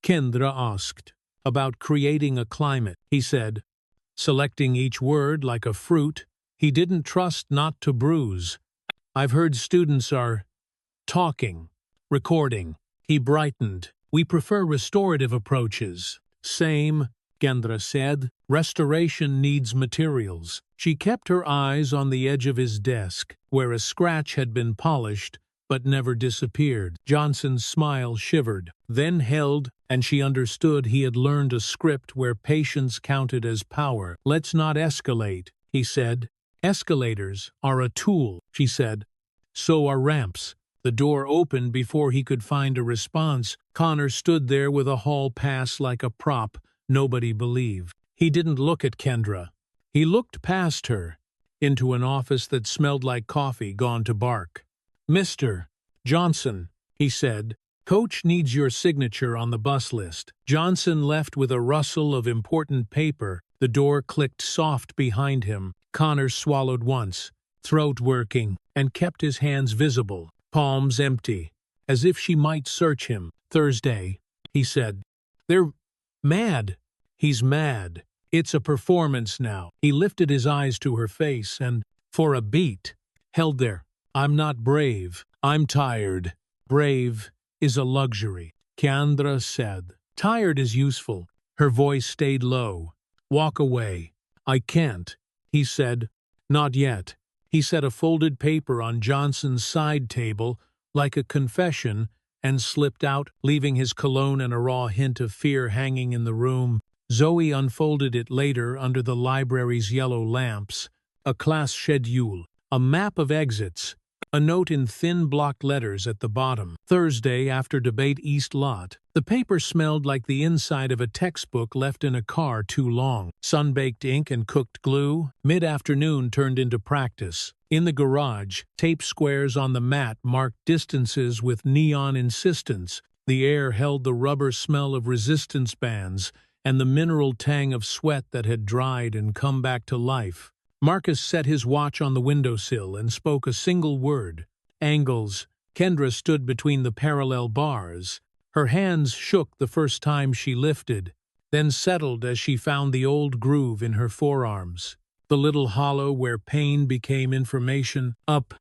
Kendra asked. "About creating a climate," he said, selecting each word like a fruit he didn't trust not to bruise. "I've heard students are talking, recording." He brightened. "We prefer restorative approaches." "Same," Kendra said. "Restoration needs materials." She kept her eyes on the edge of his desk, where a scratch had been polished but never disappeared. Johnson's smile shivered, then held, and she understood he had learned a script where patience counted as power. "Let's not escalate," he said. "Escalators are a tool," she said. "So are ramps." The door opened before he could find a response. Connor stood there with a hall pass like a prop nobody believed. He didn't look at Kendra. He looked past her, into an office that smelled like coffee gone to bark. "Mr. Johnson," he said, "Coach needs your signature on the bus list." Johnson left with a rustle of important paper. The door clicked soft behind him. Connor swallowed once, throat working, and kept his hands visible, palms empty, as if she might search him. "Thursday," he said. "They're mad." "He's mad. It's a performance now." He lifted his eyes to her face and, for a beat, held there. "I'm not brave. I'm tired." "Brave is a luxury," Kendra said. "Tired is useful." Her voice stayed low. "Walk away." "I can't," he said. "Not yet." He set a folded paper on Johnson's side table like a confession and slipped out, leaving his cologne and a raw hint of fear hanging in the room. Zoe unfolded it later under the library's yellow lamps. A class schedule, a map of exits, a note in thin block letters at the bottom. Thursday after debate East Lot. The paper smelled like the inside of a textbook left in a car too long. Sun-baked ink and cooked glue. Mid-afternoon turned into practice. In the garage, tape squares on the mat marked distances with neon insistence. The air held the rubber smell of resistance bands and the mineral tang of sweat that had dried and come back to life. Marcus set his watch on the windowsill and spoke a single word. Angles. Kendra stood between the parallel bars. Her hands shook the first time she lifted, then settled as she found the old groove in her forearms. The little hollow where pain became information. Up.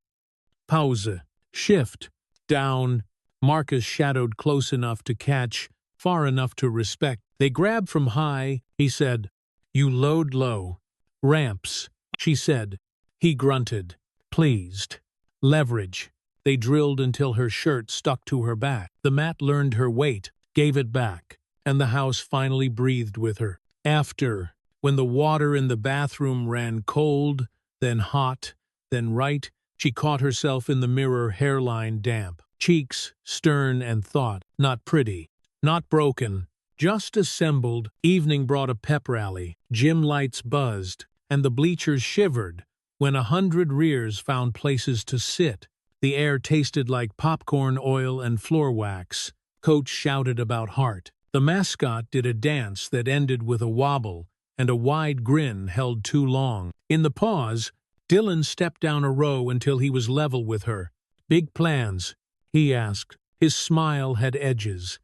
Pause. Shift. Down. Marcus shadowed close enough to catch, far enough to respect. They grabbed from high, he said. You load low. Ramps, she said. He grunted, pleased. Leverage. They drilled until her shirt stuck to her back. The mat learned her weight, gave it back, and the house finally breathed with her. After, when the water in the bathroom ran cold, then hot, then right, she caught herself in the mirror, hairline damp, cheeks stern and thought, not pretty, not broken, just assembled. Evening brought a pep rally. Gym lights buzzed, and the bleachers shivered when 100 rears found places to sit. The air tasted like popcorn oil and floor wax. Coach shouted about heart. The mascot did a dance that ended with a wobble, and a wide grin held too long. In the pause, Dylan stepped down a row until he was level with her. Big plans, he asked. His smile had edges.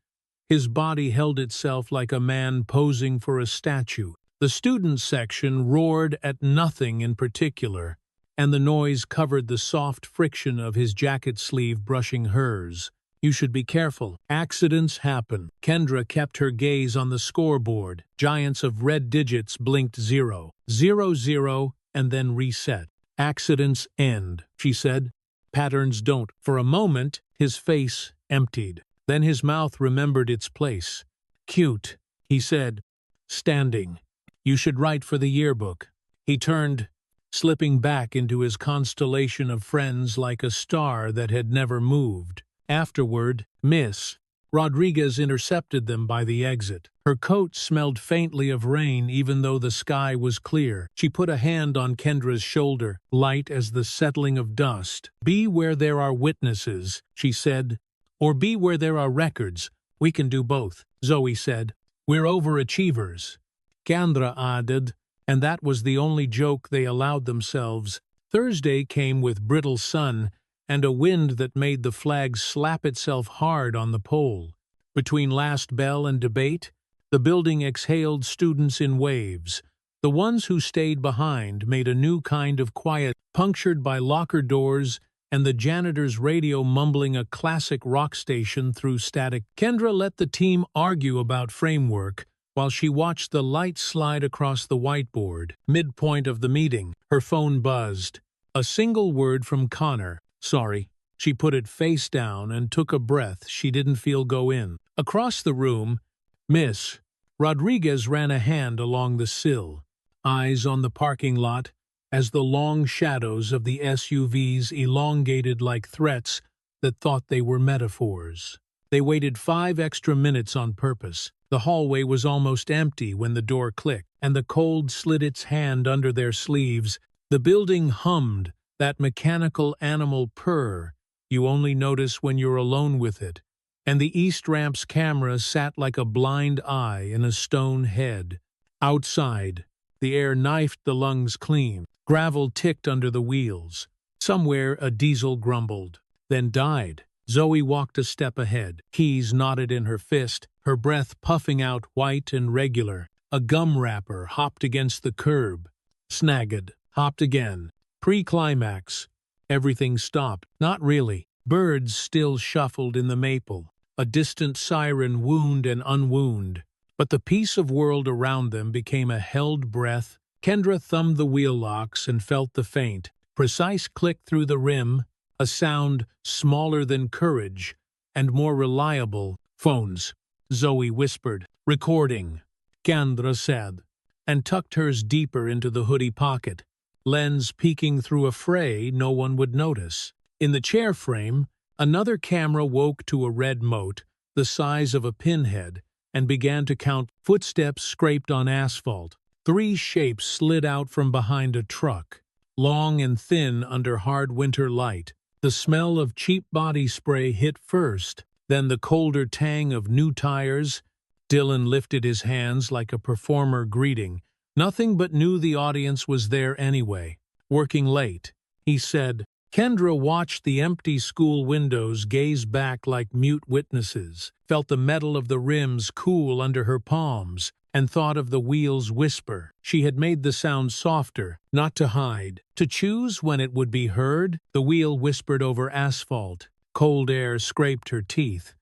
His body held itself like a man posing for a statue. The student section roared at nothing in particular, and the noise covered the soft friction of his jacket sleeve brushing hers. You should be careful. Accidents happen. Kendra kept her gaze on the scoreboard. Giants of red digits blinked 0, 0, 0, and then reset. Accidents end, she said. Patterns don't. For a moment, his face emptied. Then his mouth remembered its place. Cute, he said, standing. You should write for the yearbook. He turned, slipping back into his constellation of friends like a star that had never moved. Afterward, Miss Rodriguez intercepted them by the exit. Her coat smelled faintly of rain even though the sky was clear. She put a hand on Kendra's shoulder, light as the settling of dust. Be where there are witnesses, she said. Or be where there are records. We can do both, Zoe said. We're overachievers. Kendra added, and that was the only joke they allowed themselves. Thursday came with brittle sun and a wind that made the flag slap itself hard on the pole. Between last bell and debate, the building exhaled students in waves. The ones who stayed behind made a new kind of quiet, punctured by locker doors and the janitor's radio mumbling a classic rock station through static. Kendra let the team argue about framework while she watched the light slide across the whiteboard. Midpoint of the meeting, her phone buzzed. A single word from Connor. Sorry. She put it face down and took a breath she didn't feel go in. Across the room, Miss Rodriguez ran a hand along the sill, eyes on the parking lot, as the long shadows of the SUVs elongated like threats that thought they were metaphors. They waited 5 extra minutes on purpose. The hallway was almost empty when the door clicked, and the cold slid its hand under their sleeves. The building hummed, that mechanical animal purr you only notice when you're alone with it, and the East Ramp's camera sat like a blind eye in a stone head. Outside, the air knifed the lungs clean. Gravel ticked under the wheels. Somewhere a diesel grumbled, then died. Zoe walked a step ahead. Keys knotted in her fist, her breath puffing out white and regular. A gum wrapper hopped against the curb. Snagged. Hopped again. Pre-climax. Everything stopped. Not really. Birds still shuffled in the maple. A distant siren wound and unwound. But the piece of world around them became a held breath. Kendra thumbed the wheel locks and felt the faint, precise click through the rim, a sound smaller than courage and more reliable. Phones, Zoe whispered. Recording, Kendra said, and tucked hers deeper into the hoodie pocket. Lens peeking through a fray no one would notice. In the chair frame, another camera woke to a red mote, the size of a pinhead, and began to count. Footsteps scraped on asphalt. 3 shapes slid out from behind a truck, long and thin under hard winter light. The smell of cheap body spray hit first, then the colder tang of new tires. Dylan lifted his hands like a performer greeting. Nothing but knew the audience was there anyway. Working late, he said. Kendra watched the empty school windows gaze back like mute witnesses, felt the metal of the rims cool under her palms, and thought of the wheel's whisper. She had made the sound softer, not to hide, to choose when it would be heard. The wheel whispered over asphalt. Cold air scraped her teeth.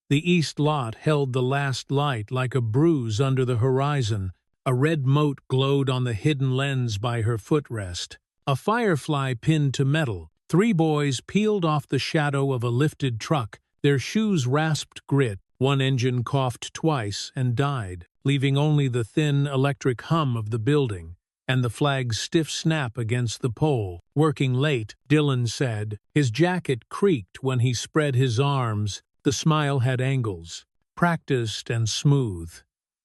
The east lot held the last light like a bruise under the horizon. A red mote glowed on the hidden lens by her footrest. A firefly pinned to metal. 3 boys peeled off the shadow of a lifted truck. Their shoes rasped grit. One engine coughed twice and died, leaving only the thin electric hum of the building and the flag's stiff snap against the pole. Working late, Dylan said. His jacket creaked when he spread his arms. The smile had angles, practiced and smooth.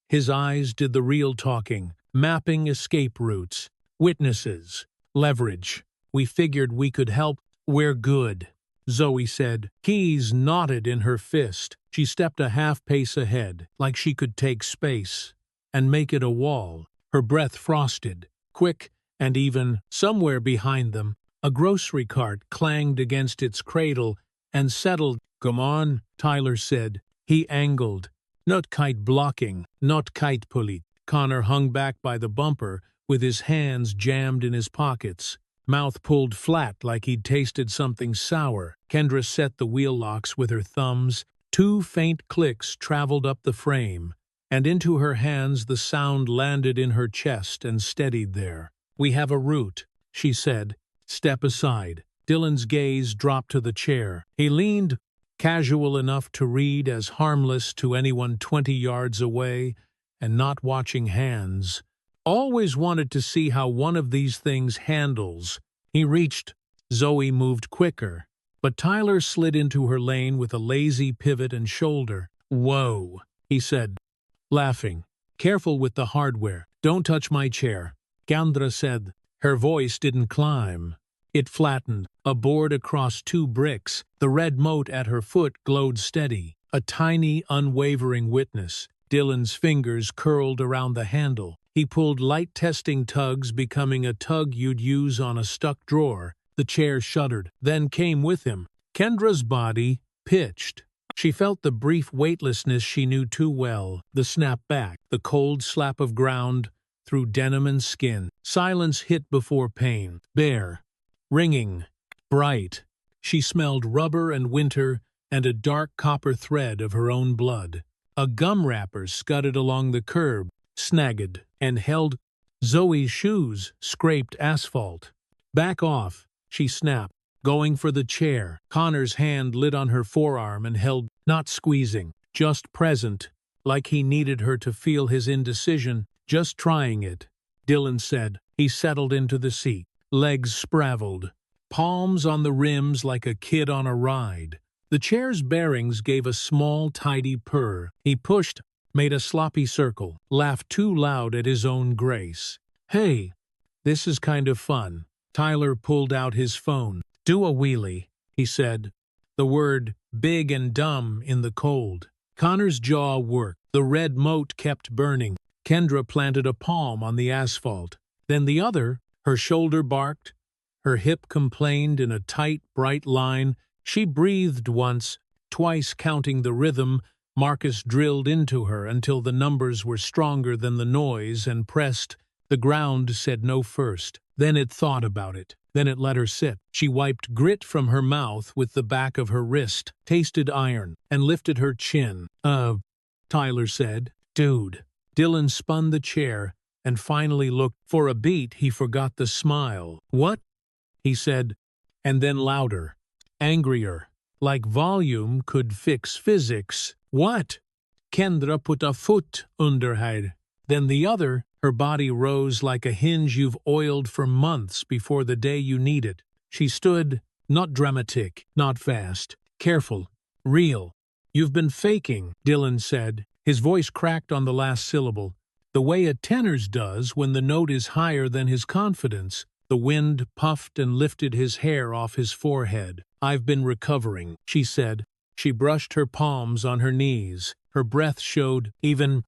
His eyes did the real talking, mapping escape routes, witnesses, leverage. We figured we could help. We're good, Zoe said. Keys knotted in her fist. She stepped a half-pace ahead, like she could take space and make it a wall. Her breath frosted, quick and even. Somewhere behind them, a grocery cart clanged against its cradle and settled. Come on, Tyler said. He angled. Not kite blocking, not kite pulley. Connor hung back by the bumper with his hands jammed in his pockets, mouth pulled flat like he'd tasted something sour. Kendra set the wheel locks with her thumbs. 2 faint clicks traveled up the frame, and into her hands the sound landed in her chest and steadied there. We have a route, she said. Step aside. Dylan's gaze dropped to the chair. He leaned, casual enough to read, as harmless to anyone 20 yards away, and not watching hands. Always wanted to see how one of these things handles. He reached. Zoe moved quicker, but Tyler slid into her lane with a lazy pivot and shoulder. Whoa, he said, laughing. Careful with the hardware. Don't touch my chair, Kendra said. Her voice didn't climb. It flattened, a board across 2 bricks. The red mote at her foot glowed steady, a tiny, unwavering witness. Dylan's fingers curled around the handle. He pulled light testing tugs, becoming a tug you'd use on a stuck drawer. The chair shuddered, then came with him. Kendra's body pitched. She felt the brief weightlessness she knew too well, the snap back, the cold slap of ground through denim and skin. Silence hit before pain. Bare, ringing, bright. She smelled rubber and winter and a dark copper thread of her own blood. A gum wrapper scudded along the curb, snagged, and held. Zoe's shoes scraped asphalt. Back off, she snapped, going for the chair. Connor's hand lit on her forearm and held, not squeezing, just present, like he needed her to feel his indecision. Just trying it, Dylan said. He settled into the seat, legs spraveled, palms on the rims like a kid on a ride. The chair's bearings gave a small, tidy purr. He pushed, made a sloppy circle, laughed too loud at his own grace. Hey, this is kind of fun. Tyler pulled out his phone. Do a wheelie, he said, the word big and dumb in the cold. Connor's jaw worked. The red mote kept burning. Kendra planted a palm on the asphalt. Then the other. Her shoulder barked. Her hip complained in a tight, bright line. She breathed once, twice counting the rhythm. Marcus drilled into her until the numbers were stronger than the noise and pressed. The ground said no first. Then it thought about it. Then it let her sit. She wiped grit from her mouth with the back of her wrist, tasted iron, and lifted her chin. Tyler said. Dude. Dylan spun the chair and finally looked. For a beat, he forgot the smile. What? He said, and then louder, angrier, like volume could fix physics. What? Kendra put a foot under her. Then the other. Her body rose like a hinge you've oiled for months before the day you need it. She stood, Not dramatic, not fast. Careful. Real. You've been faking, Dylan said. His voice cracked on the last syllable, the way a tenor's does when the note is higher than his confidence. The wind puffed and lifted his hair off his forehead. I've been recovering, she said. She brushed her palms on her knees. Her breath showed even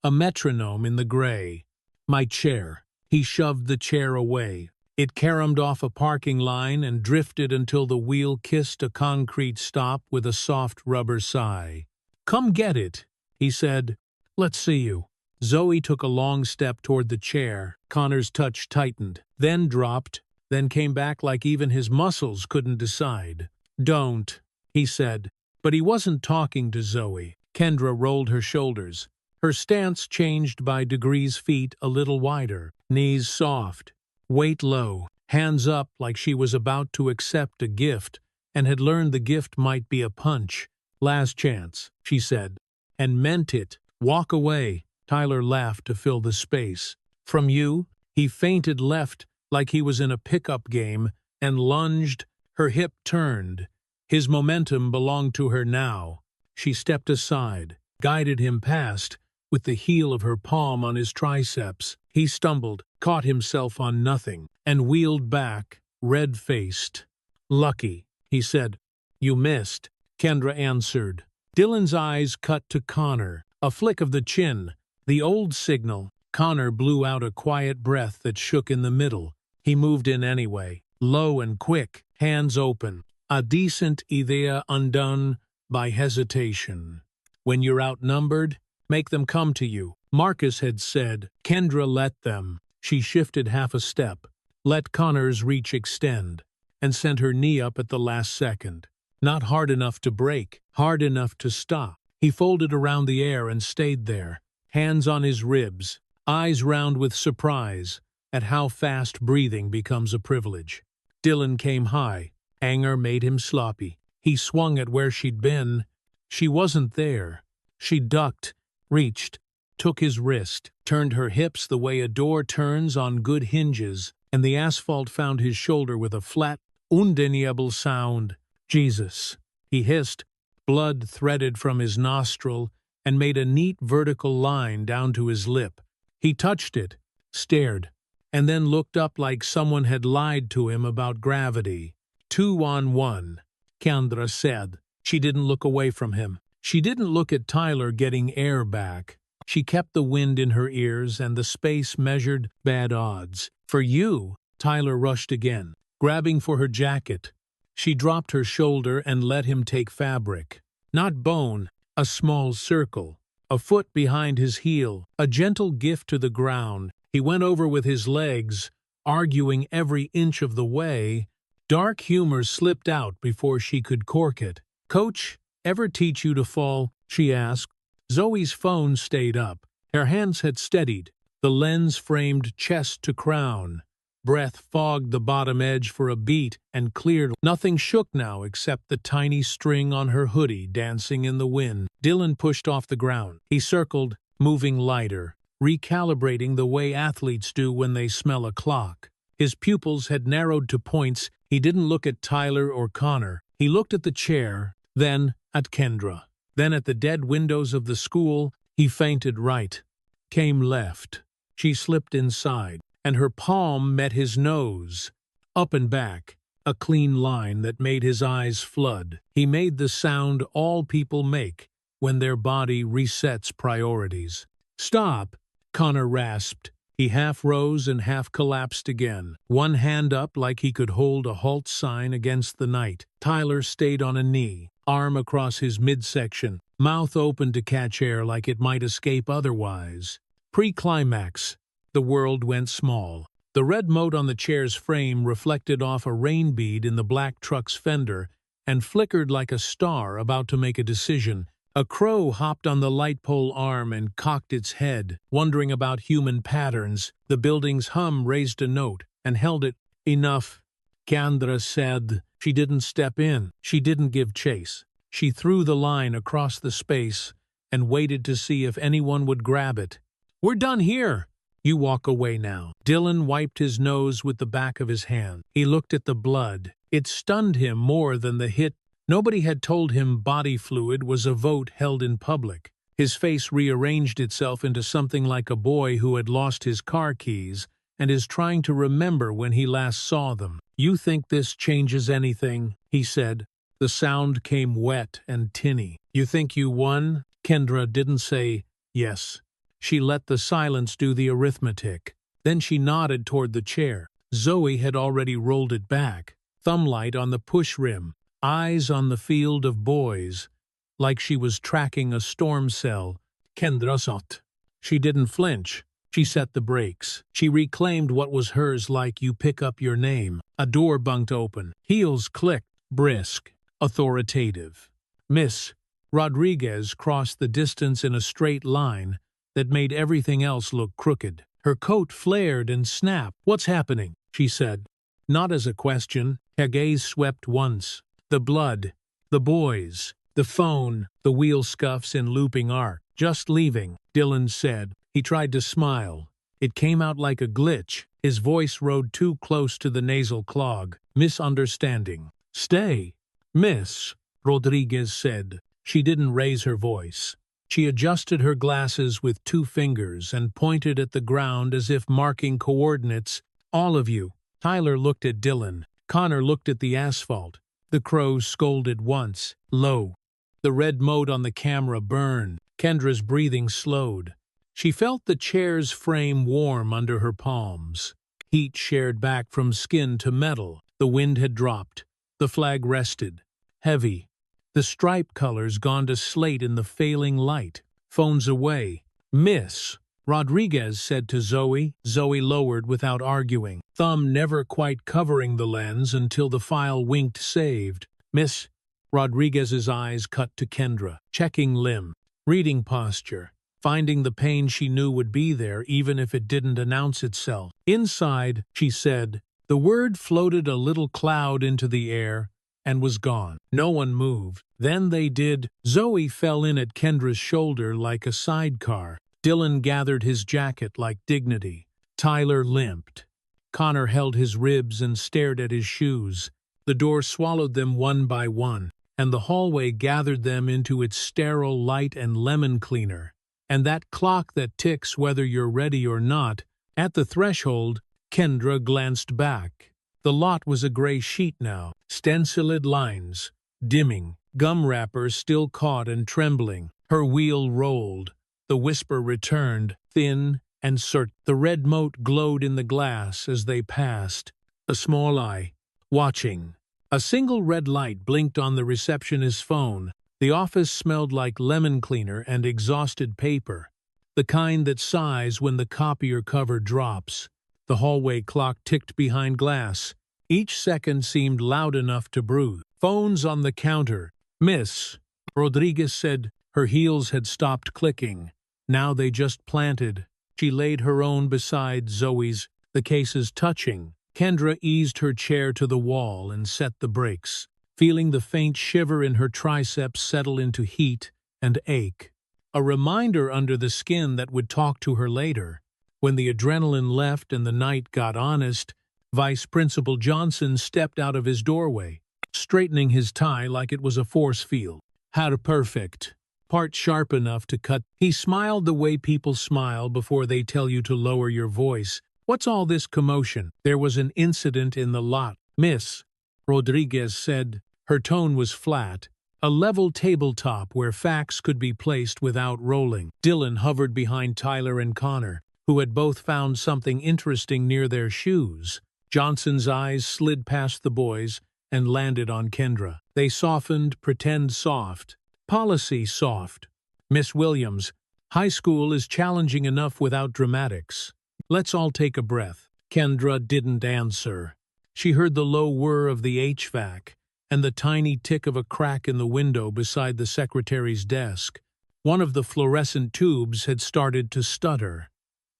a metronome in the gray. My chair. He shoved the chair away. It caromed off a parking line and drifted until the wheel kissed a concrete stop with a soft rubber sigh. Come get it, he said. Let's see you. Zoe took a long step toward the chair. Connor's touch tightened, then dropped, then came back like even his muscles couldn't decide. Don't, he said. But he wasn't talking to Zoe. Kendra rolled her shoulders. Her stance changed by degrees, feet a little wider, knees soft, weight low, hands up like she was about to accept a gift and had learned the gift might be a punch. Last chance, she said, and meant it. Walk away. Tyler laughed to fill the space. From you? He feinted left like he was in a pickup game and lunged. Her hip turned. His momentum belonged to her now. She stepped aside, guided him past, with the heel of her palm on his triceps. He stumbled, caught himself on nothing, and wheeled back, red-faced. Lucky, he said. You missed, Kendra answered. Dylan's eyes cut to Connor, a flick of the chin. The old signal. Connor blew out a quiet breath that shook in the middle. He moved in anyway, low and quick, hands open. A decent idea undone by hesitation. When you're outnumbered, make them come to you. Marcus had said. Kendra let them. She shifted half a step, let Connor's reach extend, and sent her knee up at the last second. Not hard enough to break, hard enough to stop. He folded around the air and stayed there, hands on his ribs, eyes round with surprise at how fast breathing becomes a privilege. Dylan came high. Anger made him sloppy. He swung at where she'd been. She wasn't there. She ducked, reached, took his wrist, turned her hips the way a door turns on good hinges, and the asphalt found his shoulder with a flat, undeniable sound. Jesus, he hissed. Blood threaded from his nostril and made a neat vertical line down to his lip. He touched it, stared, and then looked up like someone had lied to him about gravity. 2 on 1, Kendra said. She didn't look away from him. She didn't look at Tyler getting air back. She kept the wind in her ears and the space measured. Bad odds. For you, Tyler rushed again, grabbing for her jacket. She dropped her shoulder and let him take fabric. Not bone, a small circle, a foot behind his heel, a gentle gift to the ground. He went over with his legs, arguing every inch of the way. Dark humor slipped out before she could cork it. Coach, ever teach you to fall? She asked. Zoe's phone stayed up. Her hands had steadied, the lens framed chest to crown. Breath fogged the bottom edge for a beat and cleared. Nothing shook now except the tiny string on her hoodie dancing in the wind. Dylan pushed off the ground. He circled, moving lighter, recalibrating the way athletes do when they smell a clock. His pupils had narrowed to points. He didn't look at Tyler or Connor. He looked at the chair, then at Kendra, then at the dead windows of the school. He feinted right, came left. She slipped inside, and her palm met his nose. Up and back, a clean line that made his eyes flood. He made the sound all people make when their body resets priorities. Stop, Connor rasped. He half rose and half collapsed again, one hand up like he could hold a halt sign against the night. Tyler stayed on a knee, arm across his midsection, mouth open to catch air like it might escape otherwise. Pre-climax. The world went small. The red mote on the chair's frame reflected off a rain bead in the black truck's fender and flickered like a star about to make a decision. A crow hopped on the light pole arm and cocked its head, wondering about human patterns. The building's hum raised a note and held it. Enough, Kendra said. She didn't step in. She didn't give chase. She threw the line across the space and waited to see if anyone would grab it. We're done here. You walk away now. Dylan wiped his nose with the back of his hand. He looked at the blood. It stunned him more than the hit. Nobody had told him body fluid was a vote held in public. His face rearranged itself into something like a boy who had lost his car keys and is trying to remember when he last saw them. "You think this changes anything?" he said. The sound came wet and tinny. "You think you won?" Kendra didn't say yes. She let the silence do the arithmetic. Then she nodded toward the chair. Zoe had already rolled it back, thumblight on the push rim, eyes on the field of boys, like she was tracking a storm cell. Kendra thought. She didn't flinch. She set the brakes. She reclaimed what was hers like you pick up your name. A door bunked open. Heels clicked, brisk, authoritative. Miss Rodriguez crossed the distance in a straight line that made everything else look crooked. Her coat flared and snapped. "What's happening?" she said. Not as a question. Her gaze swept once. The blood, the boys, the phone, the wheel scuffs in looping arc. "Just leaving," Dylan said. He tried to smile. It came out like a glitch. His voice rode too close to the nasal clog. "Misunderstanding." "Stay." "Miss," Rodriguez said. She didn't raise her voice. She adjusted her glasses with 2 fingers and pointed at the ground as if marking coordinates. "All of you." Tyler looked at Dylan. Connor looked at the asphalt. The crows scolded once, low. The red mote on the camera burned. Kendra's breathing slowed. She felt the chair's frame warm under her palms. Heat shared back from skin to metal. The wind had dropped. The flag rested. Heavy. The stripe colors gone to slate in the failing light. Phones away. "Miss," Rodriguez said to Zoe. Zoe lowered without arguing, thumb never quite covering the lens until the file winked saved. "Miss." Rodriguez's eyes cut to Kendra, checking limb, reading posture, finding the pain she knew would be there even if it didn't announce itself. "Inside," she said. The word floated a little cloud into the air and was gone. No one moved. Then they did. Zoe fell in at Kendra's shoulder like a sidecar. Dylan gathered his jacket like dignity. Tyler limped. Connor held his ribs and stared at his shoes. The door swallowed them one by one, and the hallway gathered them into its sterile light and lemon cleaner. And that clock that ticks whether you're ready or not. At the threshold, Kendra glanced back. The lot was a gray sheet now, stenciled lines, dimming, gum wrappers still caught and trembling. Her wheel rolled. The whisper returned, thin and certain. The red mote glowed in the glass as they passed, a small eye, watching. A single red light blinked on the receptionist's phone. The office smelled like lemon cleaner and exhausted paper, the kind that sighs when the copier cover drops. The hallway clock ticked behind glass. Each second seemed loud enough to bruise. Phones on the counter. "Miss," Rodriguez said. Her heels had stopped clicking. Now they just planted. She laid her own beside Zoe's, the cases touching. Kendra eased her chair to the wall and set the brakes, feeling the faint shiver in her triceps settle into heat and ache. A reminder under the skin that would talk to her later. When the adrenaline left and the night got honest, Vice Principal Johnson stepped out of his doorway, straightening his tie like it was a force field. How perfect. Part sharp enough to cut. He smiled the way people smile before they tell you to lower your voice. "What's all this commotion?" "There was an incident in the lot, Miss," Rodriguez said. Her tone was flat. A level tabletop where facts could be placed without rolling. Dylan hovered behind Tyler and Connor, who had both found something interesting near their shoes. Johnson's eyes slid past the boys and landed on Kendra. They softened, pretend soft. Policy soft. "Miss Williams, high school is challenging enough without dramatics. Let's all take a breath." Kendra didn't answer. She heard the low whir of the HVAC and the tiny tick of a crack in the window beside the secretary's desk. One of the fluorescent tubes had started to stutter.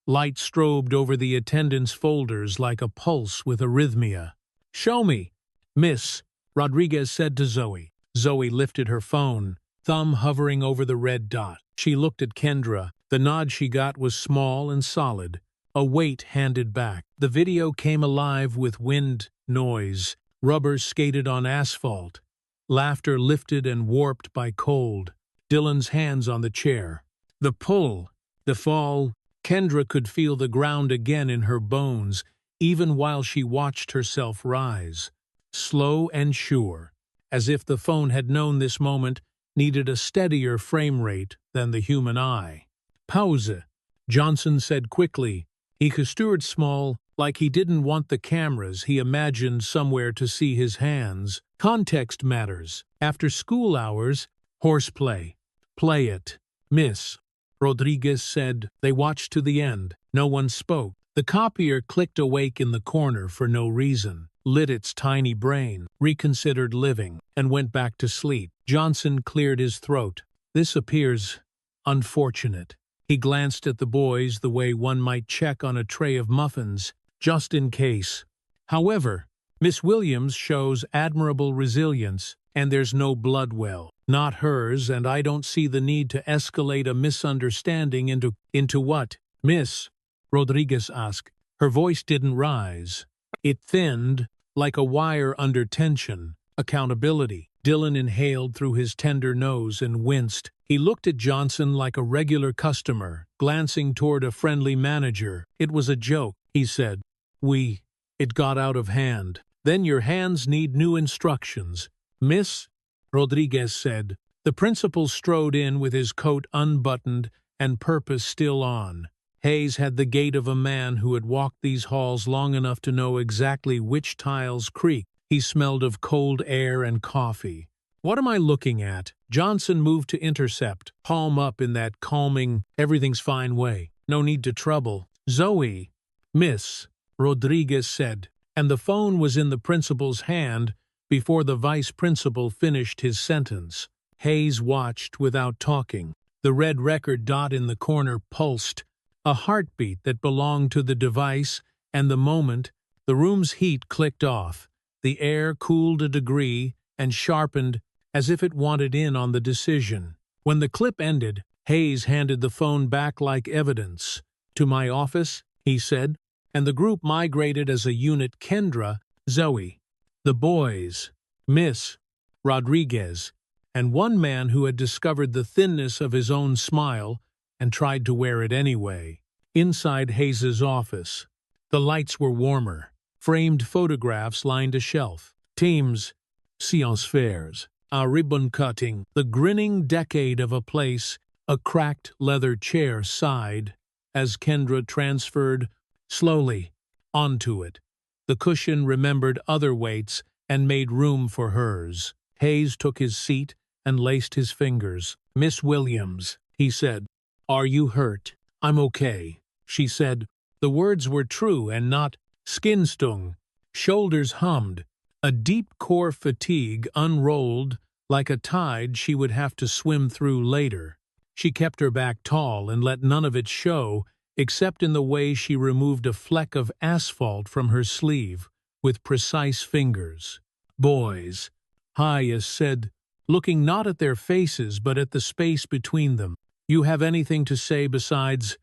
Light strobed over the attendance folders like a pulse with arrhythmia. "Show me." "Miss," Rodriguez said to Zoe. Zoe lifted her phone, thumb hovering over the red dot. She looked at Kendra. The nod she got was small and solid, a weight handed back. The video came alive with wind, noise, Rubber skated on asphalt. Laughter lifted and warped by cold. Dylan's hands on the chair. The pull, the fall. Kendra could feel the ground again in her bones, even while she watched herself rise. Slow and sure, as if the phone had known this moment needed a steadier frame rate than the human eye. Pause, Johnson said quickly. He gestured small, like he didn't want the cameras he imagined somewhere to see his hands. Context matters. After school hours, horseplay. Play it. Miss Rodriguez said. They watched to the end. No one spoke. The copier clicked awake in the corner for no reason, lit its tiny brain, reconsidered living, and went back to sleep. Johnson cleared his throat. This appears unfortunate. He glanced at the boys the way one might check on a tray of muffins, just in case. However, Miss Williams shows admirable resilience, and there's no blood well. Not hers, and I don't see the need to escalate a misunderstanding into what? Miss Rodriguez asked. Her voice didn't rise. It thinned, like a wire under tension. Accountability. Dylan inhaled through his tender nose and winced. He looked at Johnson like a regular customer, glancing toward a friendly manager. It was a joke, he said. It got out of hand. Then your hands need new instructions. Miss Rodriguez said. The principal strode in with his coat unbuttoned and purpose still on. Hayes had the gait of a man who had walked these halls long enough to know exactly which tiles creaked. He smelled of cold air and coffee. What am I looking at? Johnson moved to intercept, palm up in that calming, everything's fine way. No need to trouble. Zoe, Miss Rodriguez said, and the phone was in the principal's hand before the vice principal finished his sentence. Hayes watched without talking. The red record dot in the corner pulsed, a heartbeat that belonged to the device, and the moment, the room's heat clicked off. The air cooled a degree and sharpened as if it wanted in on the decision. When the clip ended, Hayes handed the phone back like evidence. To my office, he said, and the group migrated as a unit. Kendra, Zoe, the boys, Miss Rodriguez, and one man who had discovered the thinness of his own smile and tried to wear it anyway. Inside Hayes's office, the lights were warmer. Framed photographs lined a shelf. Teams, science fairs, a ribbon cutting, the grinning decade of a place. A cracked leather chair sighed as Kendra transferred slowly onto it. The cushion remembered other weights and made room for hers. Hayes took his seat and laced his fingers. Miss Williams, he said, are you hurt? I'm okay, she said. The words were true and not skin stung. Shoulders hummed. A deep core fatigue unrolled like a tide she would have to swim through later. She kept her back tall and let none of it show, except in the way she removed a fleck of asphalt from her sleeve with precise fingers. Boys, Hayes said, looking not at their faces but at the space between them. You have anything to say besides,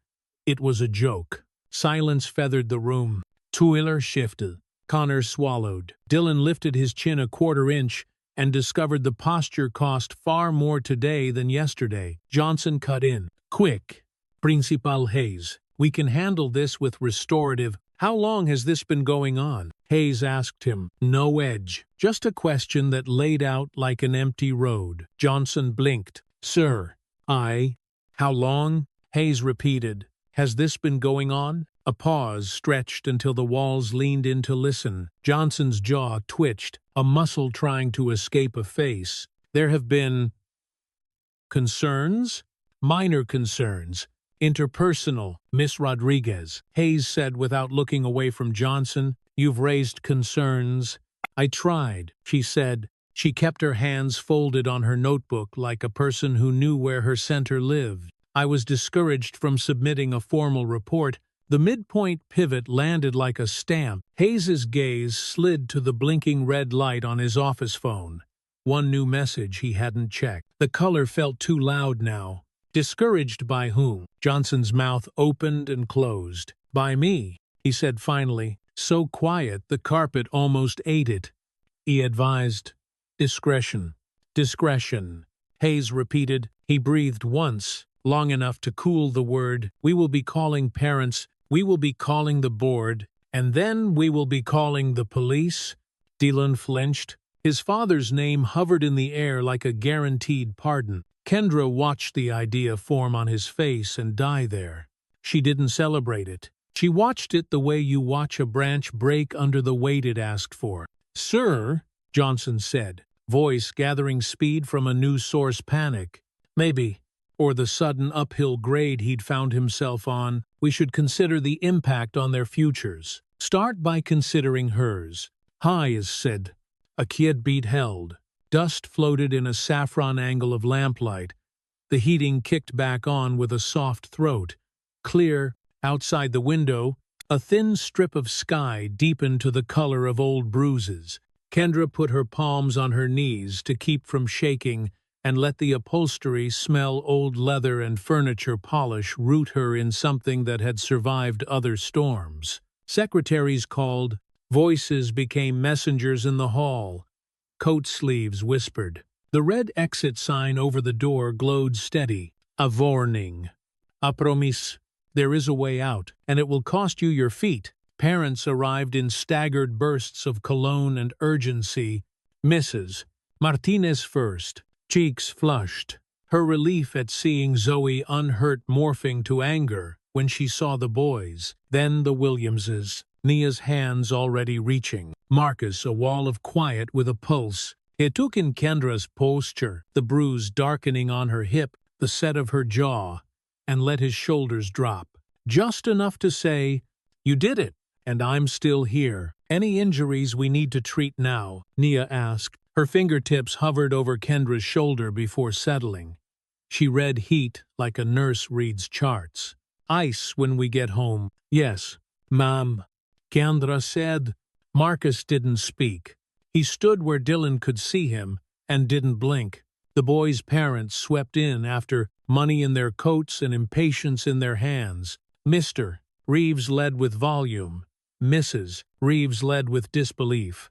it was a joke? Silence feathered the room. Tuiler shifted. Connor swallowed. Dylan lifted his chin a quarter inch and discovered the posture cost far more today than yesterday. Johnson cut in. Quick, Principal Hayes. We can handle this with restorative. How long has this been going on? Hayes asked him. No edge. Just a question that laid out like an empty road. Johnson blinked. Sir, how long? Hayes repeated. Has this been going on? A pause stretched until the walls leaned in to listen. Johnson's jaw twitched, a muscle trying to escape a face. There have been concerns? Minor concerns. Interpersonal, Miss Rodriguez. Hayes said without looking away from Johnson. You've raised concerns. I tried, she said. She kept her hands folded on her notebook like a person who knew where her center lived. I was discouraged from submitting a formal report. The midpoint pivot landed like a stamp. Hayes's gaze slid to the blinking red light on his office phone. One new message he hadn't checked. The color felt too loud now. Discouraged by whom? Johnson's mouth opened and closed. By me, he said finally, so quiet the carpet almost ate it. he advised. Discretion. Discretion. Hayes repeated. He breathed once, long enough to cool the word. We will be calling parents, we will be calling the board, and then we will be calling the police. Dylan flinched. His father's name hovered in the air like a guaranteed pardon. Kendra watched the idea form on his face and die there. She didn't celebrate it. She watched it the way you watch a branch break under the weight it asked for. "Sir," Johnson said, voice gathering speed from a news source panic. "Maybe, or the sudden uphill grade he'd found himself on, we should consider the impact on their futures. Start by considering hers." Hayes said. A kid beat held. Dust floated in a saffron angle of lamplight. The heating kicked back on with a soft throat. Clear, outside the window, a thin strip of sky deepened to the color of old bruises. Kendra put her palms on her knees to keep from shaking and let the upholstery smell old leather and furniture polish root her in something that had survived other storms. Secretaries called. Voices became messengers in the hall. Coat sleeves whispered. The red exit sign over the door glowed steady. A warning. A promise. There is a way out, and it will cost you your feet. Parents arrived in staggered bursts of cologne and urgency. Mrs. Martinez first, cheeks flushed. Her relief at seeing Zoe unhurt morphing to anger when she saw the boys. Then the Williamses. Nia's hands already reaching. Marcus, a wall of quiet with a pulse. It took in Kendra's posture, the bruise darkening on her hip, the set of her jaw, and let his shoulders drop. Just enough to say, "You did it, and I'm still here." "Any injuries we need to treat now?" Nia asked. Her fingertips hovered over Kendra's shoulder before settling. She read heat like a nurse reads charts. "Ice when we get home." "Yes, ma'am," Kendra said. Marcus didn't speak. He stood where Dylan could see him and didn't blink. The boys' parents swept in after, money in their coats and impatience in their hands. Mr. Reeves led with volume. Mrs. Reeves led with disbelief.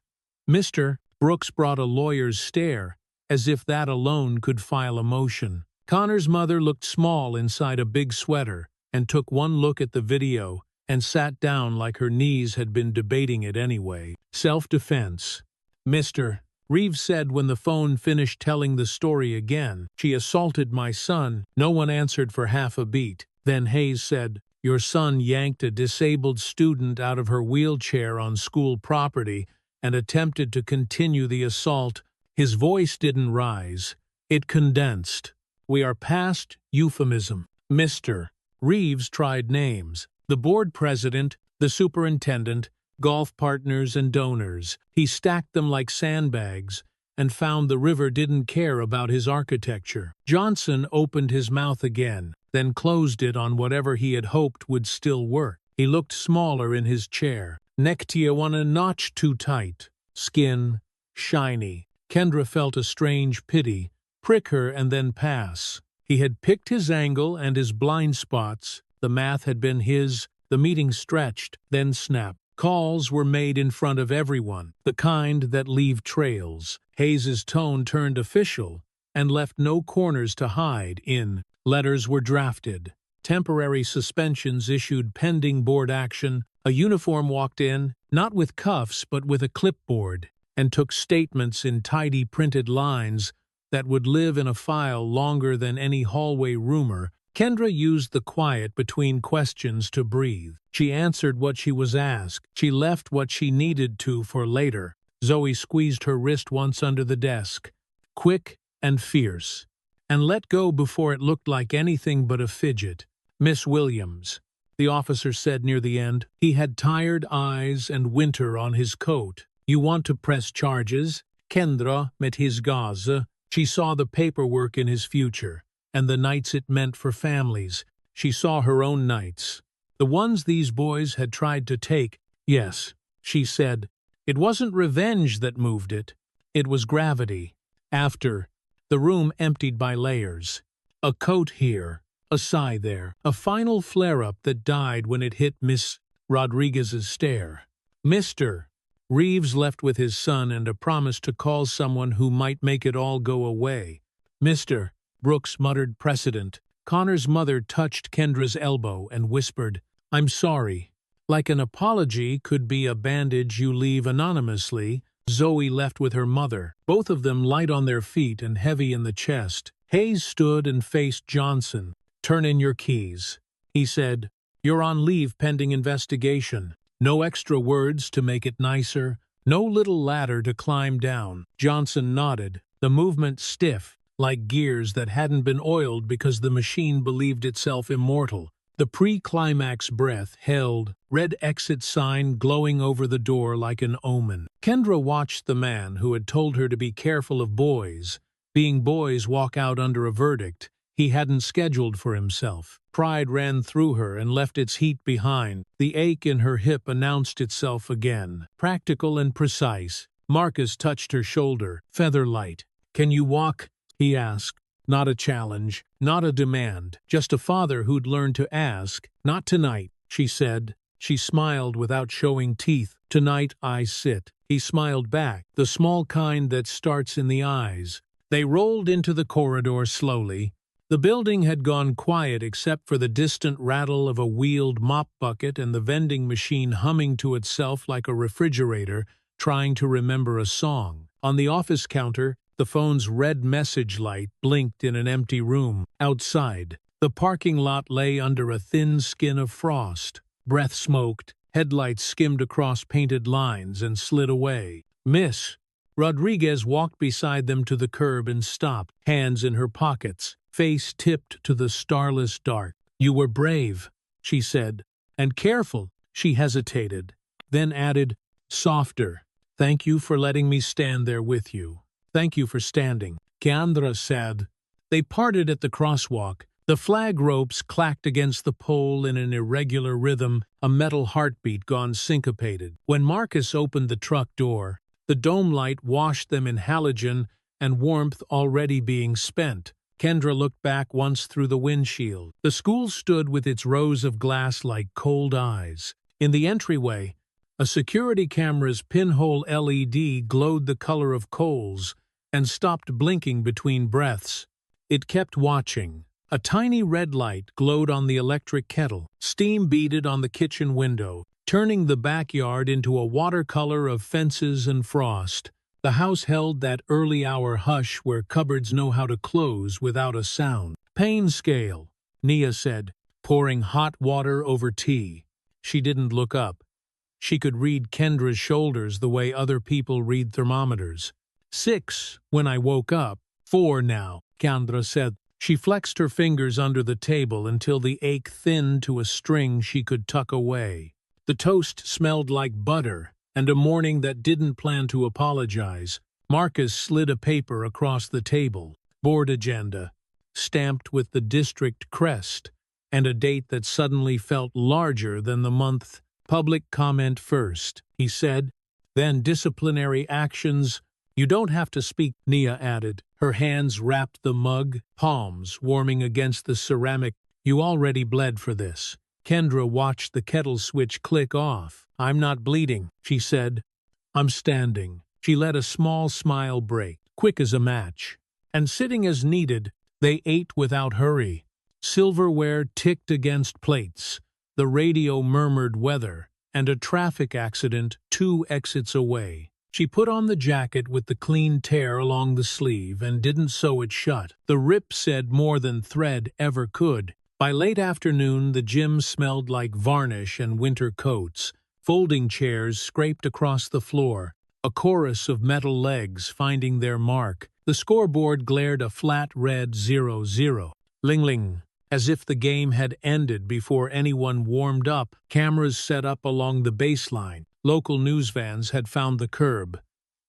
Mr. Brooks brought a lawyer's stare, as if that alone could file a motion. Connor's mother looked small inside a big sweater and took one look at the video and sat down like her knees had been debating it anyway. Self-defense. Mr. Reeves said when the phone finished telling the story again. "She assaulted my son." No one answered for half a beat. Then Hayes said, "Your son yanked a disabled student out of her wheelchair on school property and attempted to continue the assault." His voice didn't rise. It condensed. "We are past euphemism." Mr. Reeves tried names. The board president, the superintendent, golf partners and donors. He stacked them like sandbags and found the river didn't care about his architecture. Johnson opened his mouth again, then closed it on whatever he had hoped would still work. He looked smaller in his chair. Necktie one a notch too tight. Skin, shiny. Kendra felt a strange pity, prick her and then pass. He had picked his angle and his blind spots. The math had been his. The meeting stretched, then snapped. Calls were made in front of everyone, the kind that leave trails. Hayes's tone turned official and left no corners to hide in. Letters were drafted. Temporary suspensions issued pending board action. A uniform walked in, not with cuffs but with a clipboard, and took statements in tidy printed lines that would live in a file longer than any hallway rumor. Kendra used the quiet between questions to breathe. She answered what she was asked. She left what she needed to for later. Zoe squeezed her wrist once under the desk, quick and fierce, and let go before it looked like anything but a fidget. "Miss Williams," the officer said near the end. He had tired eyes and winter on his coat. "You want to press charges?" Kendra met his gaze. She saw the paperwork in his future, and the nights it meant for families. She saw her own nights, the ones these boys had tried to take. "Yes," she said. It wasn't revenge that moved it. It was gravity. After, the room emptied by layers. A coat here, a sigh there, a final flare-up that died when it hit Miss Rodriguez's stare. "Mr. Reeves left with his son and a promise to call someone who might make it all go away. "Mr. Brooks," muttered precedent. Connor's mother touched Kendra's elbow and whispered, "I'm sorry." Like an apology could be a bandage you leave anonymously, Zoe left with her mother, both of them light on their feet and heavy in the chest. Hayes stood and faced Johnson. "Turn in your keys," he said. "You're on leave pending investigation." No extra words to make it nicer, no little ladder to climb down. Johnson nodded, the movement stiff, like gears that hadn't been oiled because the machine believed itself immortal. The pre-climax breath held, red exit sign glowing over the door like an omen. Kendra watched the man who had told her to be careful of boys, being boys walk out under a verdict he hadn't scheduled for himself. Pride ran through her and left its heat behind. The ache in her hip announced itself again. Practical and precise. Marcus touched her shoulder, feather light. "Can you walk?" he asked. Not a challenge, not a demand, just a father who'd learned to ask. "Not tonight," she said. She smiled without showing teeth. "Tonight I sit." He smiled back, the small kind that starts in the eyes. They rolled into the corridor slowly. The building had gone quiet except for the distant rattle of a wheeled mop bucket and the vending machine humming to itself like a refrigerator trying to remember a song. On the office counter, the phone's red message light blinked in an empty room. Outside, the parking lot lay under a thin skin of frost. Breath smoked, headlights skimmed across painted lines and slid away. "Miss." Rodriguez walked beside them to the curb and stopped, hands in her pockets, face tipped to the starless dark. "You were brave," she said, "and careful." She hesitated, then added, softer, "Thank you for letting me stand there with you. Thank you for standing." Kendra said. They parted at the crosswalk. The flag ropes clacked against the pole in an irregular rhythm, a metal heartbeat gone syncopated. When Marcus opened the truck door, the dome light washed them in halogen and warmth already being spent. Kendra looked back once through the windshield. The school stood with its rows of glass like cold eyes. In the entryway, a security camera's pinhole LED glowed the color of coals and stopped blinking between breaths. It kept watching. A tiny red light glowed on the electric kettle. Steam beaded on the kitchen window, turning the backyard into a watercolor of fences and frost. The house held that early-hour hush where cupboards know how to close without a sound. "Pain scale," Nia said, pouring hot water over tea. She didn't look up. She could read Kendra's shoulders the way other people read thermometers. 6 when I woke up. 4 now," Kendra said. She flexed her fingers under the table until the ache thinned to a string she could tuck away. The toast smelled like butter and a morning that didn't plan to apologize. Marcus slid a paper across the table. Board agenda, stamped with the district crest, and a date that suddenly felt larger than the month. "Public comment first," he said, "then disciplinary actions." "You don't have to speak," Nia added. Her hands wrapped the mug, palms warming against the ceramic. "You already bled for this." Kendra watched the kettle switch click off. "I'm not bleeding," she said. "I'm standing." She let a small smile break, quick as a match. And sitting as needed, they ate without hurry. Silverware ticked against plates. The radio murmured weather, and a traffic accident 2 exits away. She put on the jacket with the clean tear along the sleeve and didn't sew it shut. The rip said more than thread ever could. By late afternoon, the gym smelled like varnish and winter coats. Folding chairs scraped across the floor, a chorus of metal legs finding their mark. The scoreboard glared a flat red 0-0. Ling-ling. As if the game had ended before anyone warmed up, cameras set up along the baseline. Local news vans had found the curb.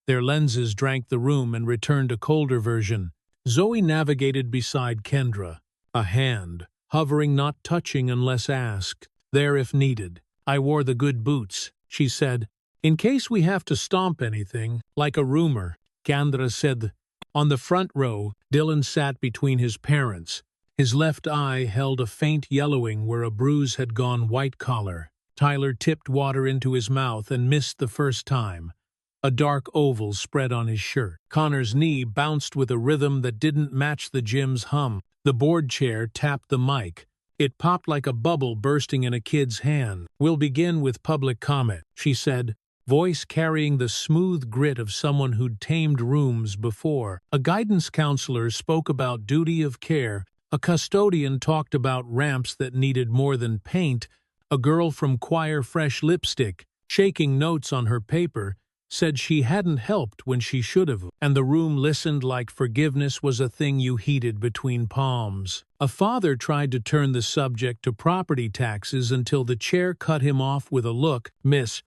Their lenses drank the room and returned a colder version. Zoe navigated beside Kendra, a hand, hovering, not touching unless asked, there if needed. "I wore the good boots," she said, "in case we have to stomp anything, like a rumor." Kendra said. On the front row, Dylan sat between his parents. His left eye held a faint yellowing where a bruise had gone white collar. Tyler tipped water into his mouth and missed the first time. A dark oval spread on his shirt. Connor's knee bounced with a rhythm that didn't match the gym's hum. The board chair tapped the mic. It popped like a bubble bursting in a kid's hand. "We'll begin with public comment," she said, voice carrying the smooth grit of someone who'd tamed rooms before. A guidance counselor spoke about duty of care. A custodian talked about ramps that needed more than paint. A girl from choir fresh lipstick, shaking notes on her paper, said she hadn't helped when she should have, and the room listened like forgiveness was a thing you heated between palms. A father tried to turn the subject to property taxes until the chair cut him off with a look. "Miss."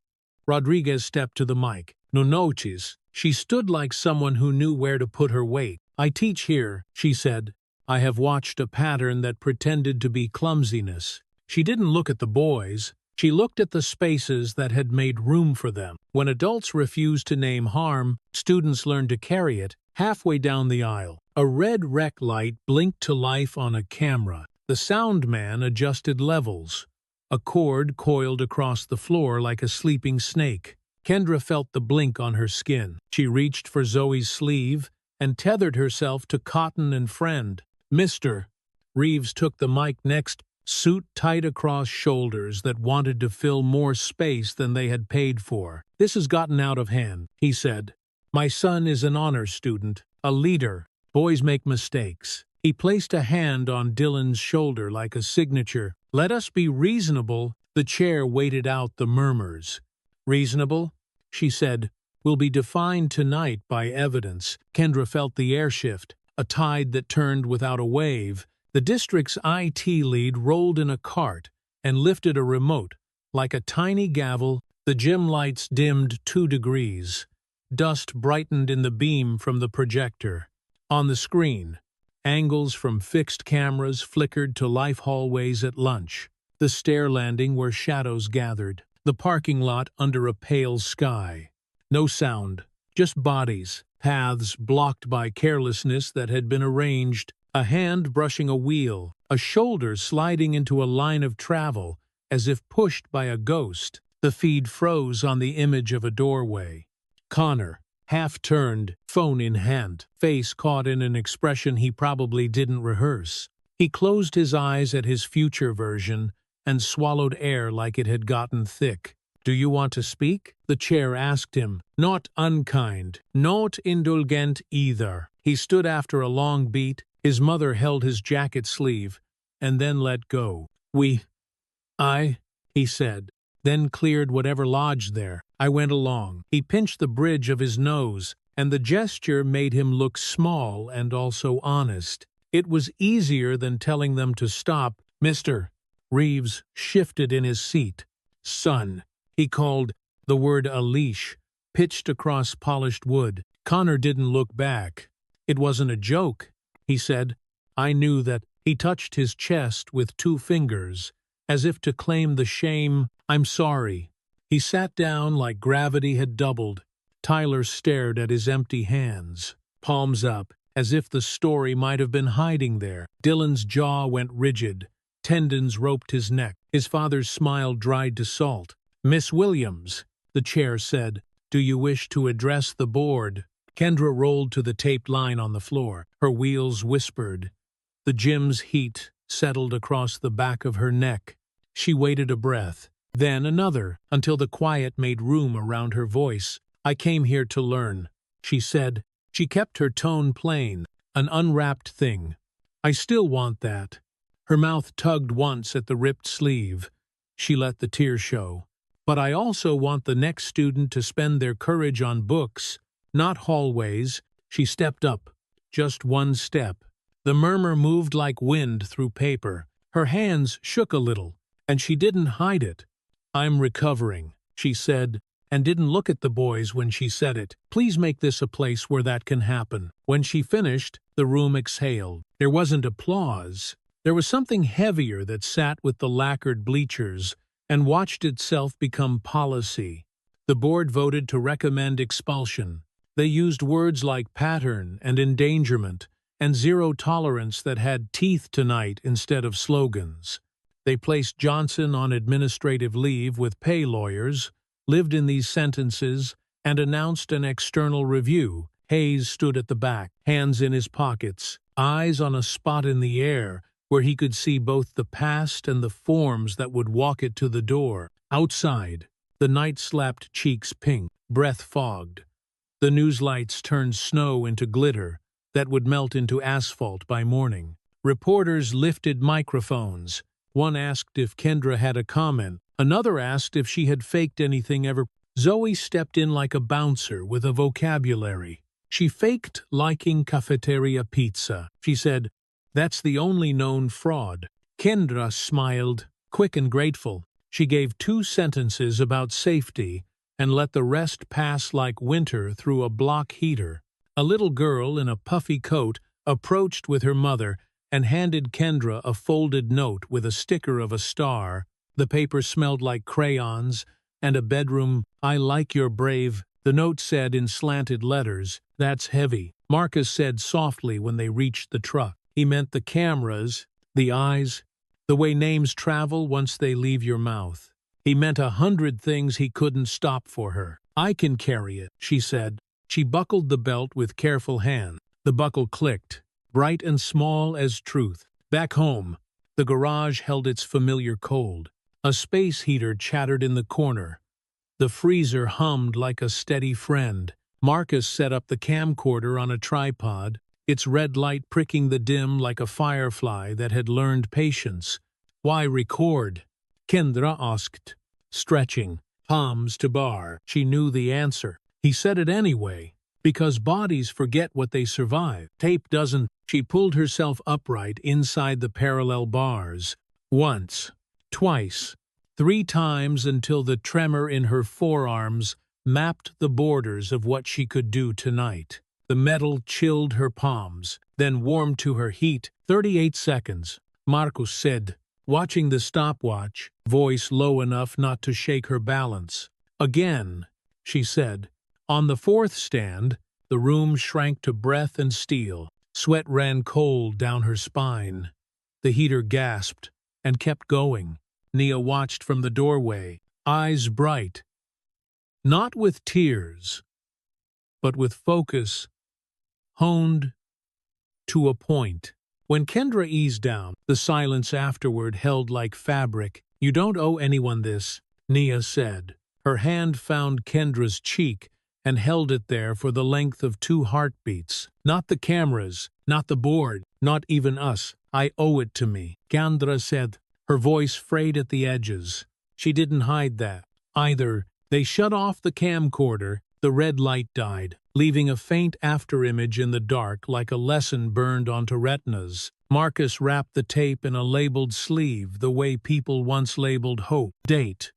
Rodriguez stepped to the mic. "No noches." She stood like someone who knew where to put her weight. "I teach here," she said. "I have watched a pattern that pretended to be clumsiness." She didn't look at the boys. She looked at the spaces that had made room for them. When adults refused to name harm, students learned to carry it. Halfway down the aisle, a red rec light blinked to life on a camera. The sound man adjusted levels. A cord coiled across the floor like a sleeping snake. Kendra felt the blink on her skin. She reached for Zoe's sleeve and tethered herself to Cotton and Friend. "Mr." Reeves took the mic next. Suit tight across shoulders that wanted to fill more space than they had paid for. "This has gotten out of hand," he said. "My son is an honor student, a leader. Boys make mistakes." He placed a hand on Dylan's shoulder like a signature. "Let us be reasonable." The chair waited out the murmurs. "Reasonable," she said, "will be defined tonight by evidence." Kendra felt the air shift, a tide that turned without a wave. The district's IT lead rolled in a cart and lifted a remote. Like a tiny gavel, the gym lights dimmed 2 degrees. Dust brightened in the beam from the projector. On the screen, angles from fixed cameras flickered to life hallways at lunch. The stair landing where shadows gathered. The parking lot under a pale sky. No sound, just bodies, paths blocked by carelessness that had been arranged. A hand brushing a wheel, a shoulder sliding into a line of travel, as if pushed by a ghost. The feed froze on the image of a doorway. Connor, half-turned, phone in hand, face caught in an expression he probably didn't rehearse. He closed his eyes at his future version and swallowed air like it had gotten thick. "Do you want to speak?" the chair asked him. Not unkind, not indulgent either. He stood after a long beat. His mother held his jacket sleeve, and then let go. He said, then cleared whatever lodged there. "I went along." He pinched the bridge of his nose, and the gesture made him look small and also honest. It was easier than telling them to stop. "Mr." Reeves shifted in his seat. "Son," he called, the word a leash, pitched across polished wood. Connor didn't look back. "It wasn't a joke," he said. "I knew that." He touched his chest with 2 fingers, as if to claim the shame. "I'm sorry." He sat down like gravity had doubled. Tyler stared at his empty hands, palms up, as if the story might have been hiding there. Dylan's jaw went rigid. Tendons roped his neck. His father's smile dried to salt. "Miss Williams," the chair said, "do you wish to address the board?" Kendra rolled to the taped line on the floor. Her wheels whispered. The gym's heat settled across the back of her neck. She waited a breath, then another, until the quiet made room around her voice. "I came here to learn," she said. She kept her tone plain, an unwrapped thing. "I still want that." Her mouth tugged once at the ripped sleeve. She let the tears show. "But I also want the next student to spend their courage on books, not hallways." She stepped up, just 1 step. The murmur moved like wind through paper. Her hands shook a little, and she didn't hide it. "I'm recovering," she said, and didn't look at the boys when she said it. "Please make this a place where that can happen." When she finished, the room exhaled. There wasn't applause. There was something heavier that sat with the lacquered bleachers and watched itself become policy. The board voted to recommend expulsion. They used words like pattern and endangerment and zero tolerance that had teeth tonight instead of slogans. They placed Johnson on administrative leave with pay lawyers, lived in these sentences, and announced an external review. Hayes stood at the back, hands in his pockets, eyes on a spot in the air where he could see both the past and the forms that would walk it to the door. Outside, the night slapped cheeks pink, breath fogged. The newslights turned snow into glitter that would melt into asphalt by morning. Reporters lifted microphones. One asked if Kendra had a comment. Another asked if she had faked anything ever. Zoe stepped in like a bouncer with a vocabulary. She faked liking cafeteria pizza. She said, "That's the only known fraud." Kendra smiled, quick and grateful. She gave 2 sentences about safety and let the rest pass like winter through a block heater. A little girl in a puffy coat approached with her mother and handed Kendra a folded note with a sticker of a star. The paper smelled like crayons and a bedroom. "I like your brave," the note said in slanted letters. "That's heavy," Marcus said softly when they reached the truck. He meant the cameras, the eyes, the way names travel once they leave your mouth. He meant 100 things he couldn't stop for her. "I can carry it," she said. She buckled the belt with careful hand. The buckle clicked, bright and small as truth. Back home, the garage held its familiar cold. A space heater chattered in the corner. The freezer hummed like a steady friend. Marcus set up the camcorder on a tripod, its red light pricking the dim like a firefly that had learned patience. "Why record?" Kendra asked, stretching, palms to bar. She knew the answer. He said it anyway, because bodies forget what they survive. Tape doesn't. She pulled herself upright inside the parallel bars. Once, twice, 3 times until the tremor in her forearms mapped the borders of what she could do tonight. The metal chilled her palms, then warmed to her heat. 38 seconds, Marcus said, watching the stopwatch, voice low enough not to shake her balance. "Again," she said. On the 4th stand, the room shrank to breath and steel. Sweat ran cold down her spine. The heater gasped and kept going. Nia watched from the doorway, eyes bright. Not with tears, but with focus, honed to a point. When Kendra eased down, the silence afterward held like fabric. "You don't owe anyone this," Nia said. Her hand found Kendra's cheek and held it there for the length of 2 heartbeats. "Not the cameras, not the board, not even us. I owe it to me," Kendra said, her voice frayed at the edges. She didn't hide that either. They shut off the camcorder. The red light died, leaving a faint afterimage in the dark like a lesson burned onto retinas. Marcus wrapped the tape in a labeled sleeve the way people once labeled hope. Date.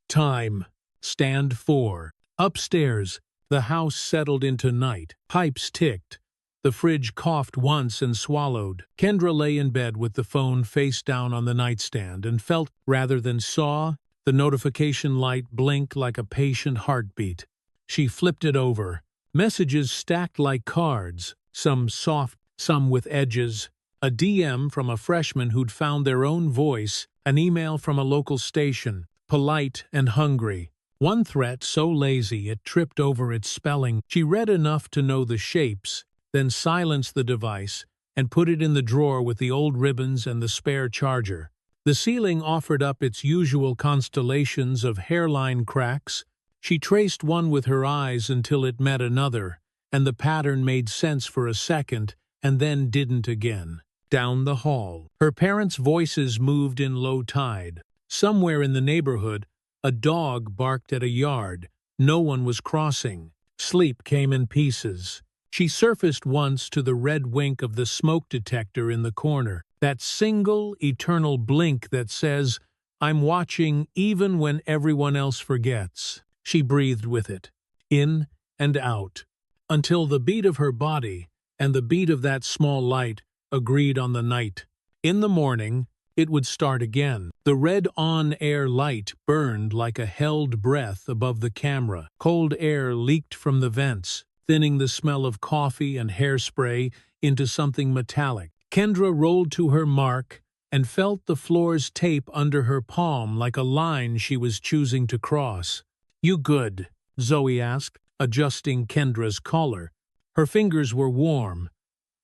Time. Stand 4. Upstairs, the house settled into night. Pipes ticked. The fridge coughed once and swallowed. Kendra lay in bed with the phone face down on the nightstand and felt, rather than saw, the notification light blink like a patient heartbeat. She flipped it over. Messages stacked like cards, some soft, some with edges. A DM from a freshman who'd found their own voice, an email from a local station, polite and hungry. One threat so lazy it tripped over its spelling. She read enough to know the shapes, then silenced the device and put it in the drawer with the old ribbons and the spare charger. The ceiling offered up its usual constellations of hairline cracks. She traced one with her eyes until it met another, and the pattern made sense for a second and then didn't again. Down the hall, her parents' voices moved in low tide. Somewhere in the neighborhood, a dog barked at a yard. No one was crossing. Sleep came in pieces. She surfaced once to the red wink of the smoke detector in the corner, that single, eternal blink that says, "I'm watching even when everyone else forgets." She breathed with it, in and out, until the beat of her body and the beat of that small light agreed on the night. In the morning, it would start again. The red on-air light burned like a held breath above the camera. Cold air leaked from the vents, thinning the smell of coffee and hairspray into something metallic. Kendra rolled to her mark and felt the floor's tape under her palm like a line she was choosing to cross. "You good?" Zoe asked, adjusting Kendra's collar. Her fingers were warm.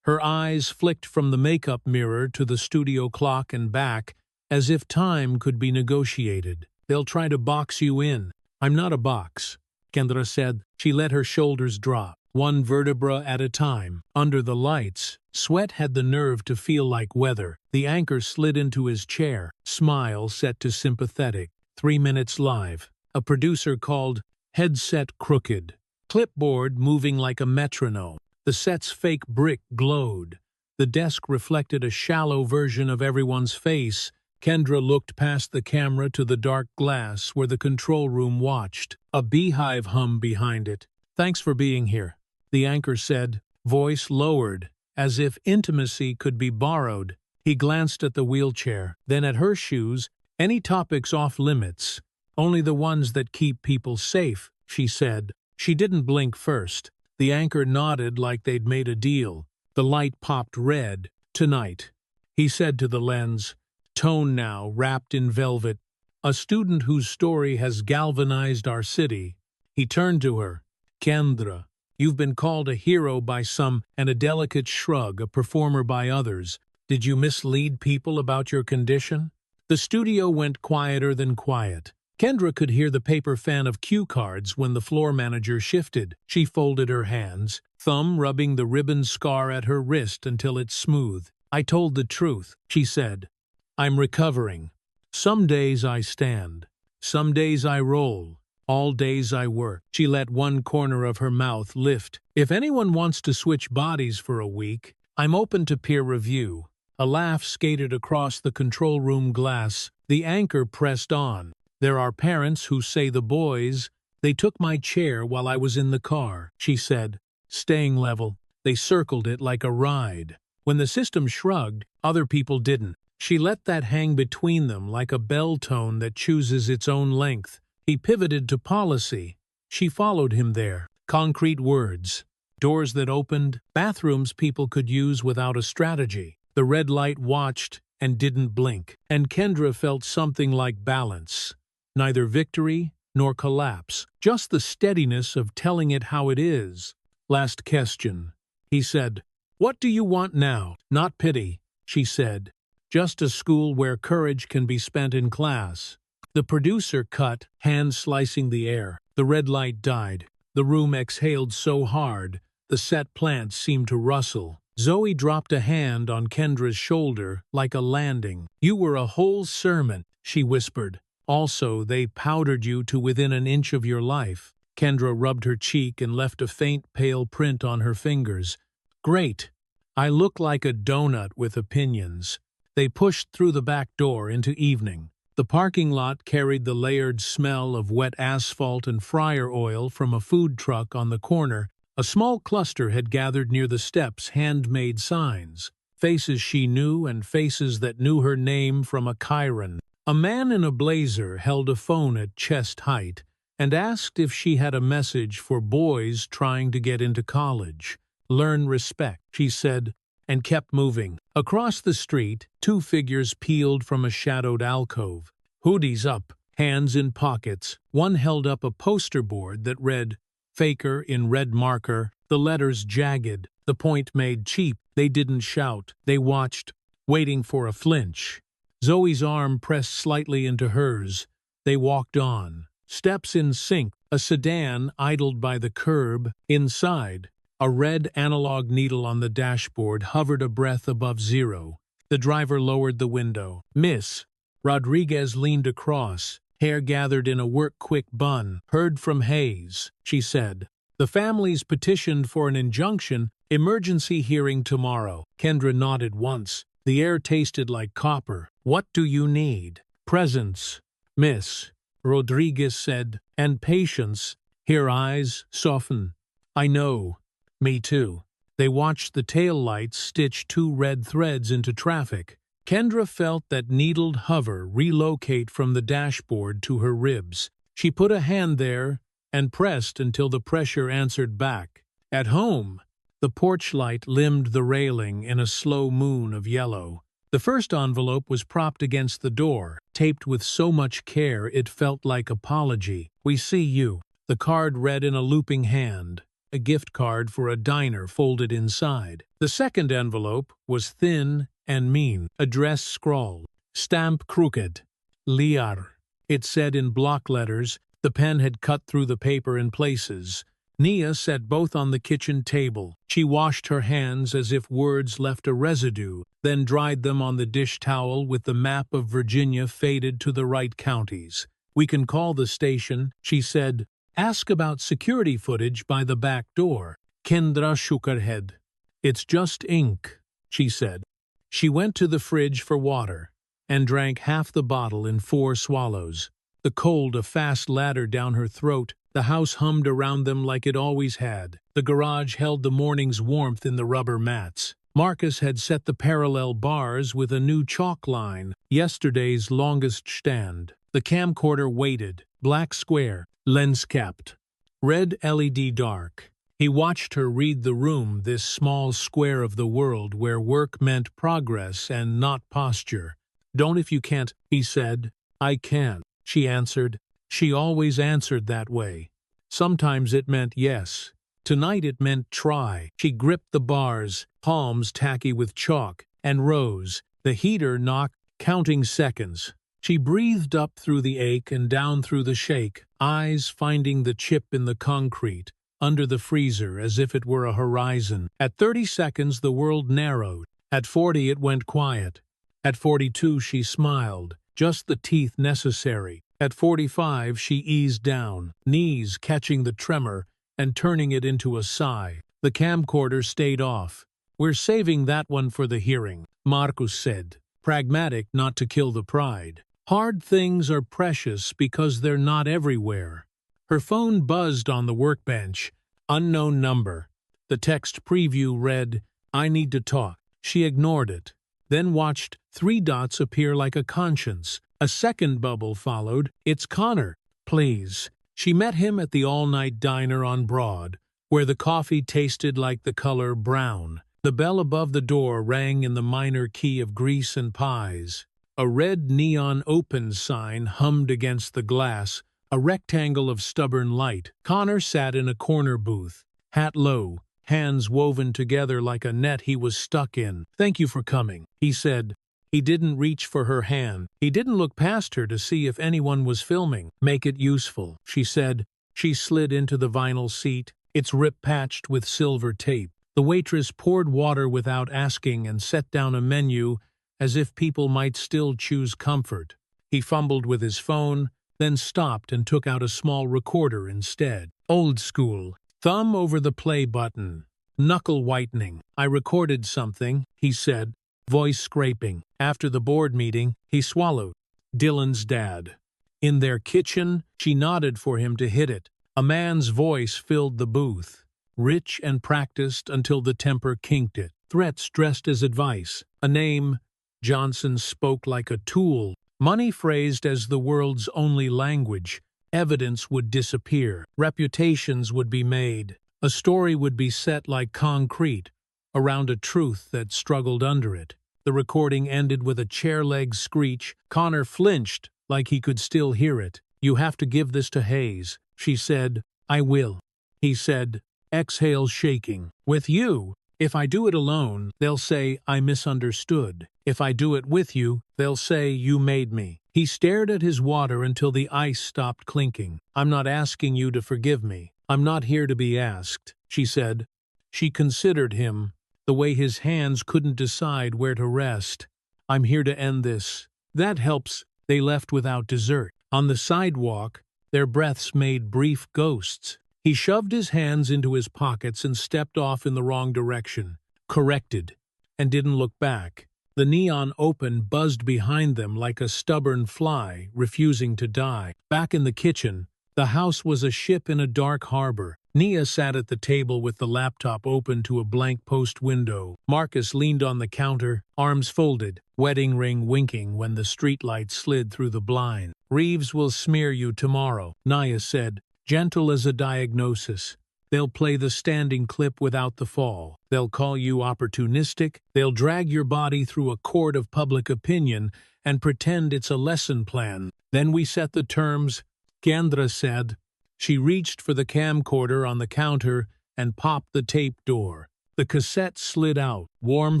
Her eyes flicked from the makeup mirror to the studio clock and back, as if time could be negotiated. "They'll try to box you in." "I'm not a box," Kendra said. She let her shoulders drop, one vertebra at a time. Under the lights, sweat had the nerve to feel like weather. The anchor slid into his chair, smile set to sympathetic. 3 minutes live. A producer called, headset crooked, clipboard moving like a metronome. The set's fake brick glowed. The desk reflected a shallow version of everyone's face. Kendra looked past the camera to the dark glass where the control room watched. A beehive hummed behind it. "Thanks for being here," the anchor said, voice lowered, as if intimacy could be borrowed. He glanced at the wheelchair, then at her shoes. "Any topics off limits? Only the ones that keep people safe," she said. She didn't blink first. The anchor nodded like they'd made a deal. The light popped red. "Tonight," he said to the lens, tone now wrapped in velvet, "a student whose story has galvanized our city." He turned to her. "Kendra, you've been called a hero by some and a delicate shrug, a performer by others. Did you mislead people about your condition?" The studio went quieter than quiet. Kendra could hear the paper fan of cue cards when the floor manager shifted. She folded her hands, thumb rubbing the ribbon scar at her wrist until it's smooth. "I told the truth," she said. "I'm recovering. Some days I stand. Some days I roll. All days I work." She let one corner of her mouth lift. "If anyone wants to switch bodies for a week, I'm open to peer review." A laugh skated across the control room glass. The anchor pressed on. "There are parents who say the boys, they took my chair while I was in the car," she said, staying level. "They circled it like a ride. When the system shrugged, other people didn't." She let that hang between them like a bell tone that chooses its own length. He pivoted to policy. She followed him there. Concrete words. Doors that opened, bathrooms people could use without a strategy. The red light watched and didn't blink. And Kendra felt something like balance. Neither victory nor collapse. Just the steadiness of telling it how it is. "Last question," he said. "What do you want now?" "Not pity," she said. "Just a school where courage can be spent in class." The producer cut, hands slicing the air. The red light died. The room exhaled so hard, the set plants seemed to rustle. Zoe dropped a hand on Kendra's shoulder like a landing. "You were a whole sermon," she whispered. "Also, they powdered you to within an inch of your life." Kendra rubbed her cheek and left a faint pale print on her fingers. "Great. I look like a donut with opinions." They pushed through the back door into evening. The parking lot carried the layered smell of wet asphalt and fryer oil from a food truck on the corner. A small cluster had gathered near the steps, handmade signs. Faces she knew and faces that knew her name from a Chiron. A man in a blazer held a phone at chest height and asked if she had a message for boys trying to get into college. "Learn respect," she said, and kept moving. Across the street, two figures peeled from a shadowed alcove. Hoodies up, hands in pockets. One held up a poster board that read, "Faker" in red marker, the letters jagged, the point made cheap. They didn't shout. They watched, waiting for a flinch. Zoe's arm pressed slightly into hers. They walked on. Steps in sync, a sedan idled by the curb. Inside, a red analog needle on the dashboard hovered a breath above zero. The driver lowered the window. "Miss." Rodriguez leaned across, hair gathered in a work-quick bun. "Heard from Hayes," she said. "The family's petitioned for an injunction, emergency hearing tomorrow." Kendra nodded once. The air tasted like copper. "What do you need?" "Presence, miss," Rodriguez said, "and patience." Her eyes soften. "I know. Me too." They watched the tail lights stitch two red threads into traffic. Kendra felt that needled hover relocate from the dashboard to her ribs. She put a hand there and pressed until the pressure answered back. At home, the porch light limned the railing in a slow moon of yellow. The first envelope was propped against the door, taped with so much care it felt like apology. "We see you." The card read in a looping hand, a gift card for a diner folded inside. The second envelope was thin and mean, address scrawled, stamp crooked, liar. It said in block letters. The pen had cut through the paper in places. Nia set both on the kitchen table. She washed her hands as if words left a residue, then dried them on the dish towel with the map of Virginia faded to the right counties. "We can call the station," she said. "Ask about security footage by the back door." Kendra shook her head. "It's just ink," she said. She went to the fridge for water and drank half the bottle in 4 swallows. The cold a fast ladder down her throat. The house hummed around them like it always had. The garage held the morning's warmth in the rubber mats. Marcus had set the parallel bars with a new chalk line, yesterday's longest stand. The camcorder waited, black square, lens capped, red LED dark. He watched her read the room, this small square of the world where work meant progress and not posture. "Don't if you can't," he said. "I can't," she answered. She always answered that way. Sometimes it meant yes. Tonight it meant try. She gripped the bars, palms tacky with chalk, and rose. The heater knocked, counting seconds. She breathed up through the ache and down through the shake, eyes finding the chip in the concrete, under the freezer as if it were a horizon. At 30 seconds the world narrowed. At 40 it went quiet. At 42 she smiled, just the teeth necessary. At 45 she eased down, knees catching the tremor and turning it into a sigh. The camcorder stayed off. "We're saving that one for the hearing," Marcus said, pragmatic not to kill the pride. Hard things are precious because they're not everywhere. Her phone buzzed on the workbench. Unknown number. The text preview read, "I need to talk." She ignored it, then watched 3 dots appear like a conscience. A second bubble followed. "It's Connor. Please." She met him at the all-night diner on Broad, where the coffee tasted like the color brown. The bell above the door rang in the minor key of grease and pies. A red neon open sign hummed against the glass, a rectangle of stubborn light. Connor sat in a corner booth, hat low, hands woven together like a net he was stuck in. "Thank you for coming," he said. He didn't reach for her hand. He didn't look past her to see if anyone was filming. "Make it useful," she said. She slid into the vinyl seat, its rip patched with silver tape. The waitress poured water without asking and set down a menu as if people might still choose comfort. He fumbled with his phone, then stopped and took out a small recorder instead. Old school. Thumb over the play button. Knuckle whitening. "I recorded something," he said, voice scraping. After the board meeting, he swallowed. "Dylan's dad." In their kitchen, she nodded for him to hit it. A man's voice filled the booth, rich and practiced until the temper kinked it. Threats dressed as advice. A name. Johnson spoke like a tool. Money phrased as the world's only language. Evidence would disappear. Reputations would be made. A story would be set like concrete around a truth that struggled under it. The recording ended with a chair leg screech. Connor flinched like he could still hear it. "You have to give this to Hayes," she said. "I will," he said, exhale shaking. "With you, if I do it alone, they'll say I misunderstood. If I do it with you, they'll say you made me." He stared at his water until the ice stopped clinking. "I'm not asking you to forgive me. I'm not here to be asked," she said. She considered him, the way his hands couldn't decide where to rest. "I'm here to end this." "That helps." They left without dessert. On the sidewalk, their breaths made brief ghosts. He shoved his hands into his pockets and stepped off in the wrong direction, corrected, and didn't look back. The neon open buzzed behind them like a stubborn fly, refusing to die. Back in the kitchen, the house was a ship in a dark harbor. Nia sat at the table with the laptop open to a blank post window. Marcus leaned on the counter, arms folded, wedding ring winking when the streetlight slid through the blind. "Reeves will smear you tomorrow," Nia said, gentle as a diagnosis. They'll play the standing clip without the fall. They'll call you opportunistic. They'll drag your body through a court of public opinion and pretend it's a lesson plan. Then we set the terms, Kendra said. She reached for the camcorder on the counter and popped the tape door. The cassette slid out, warm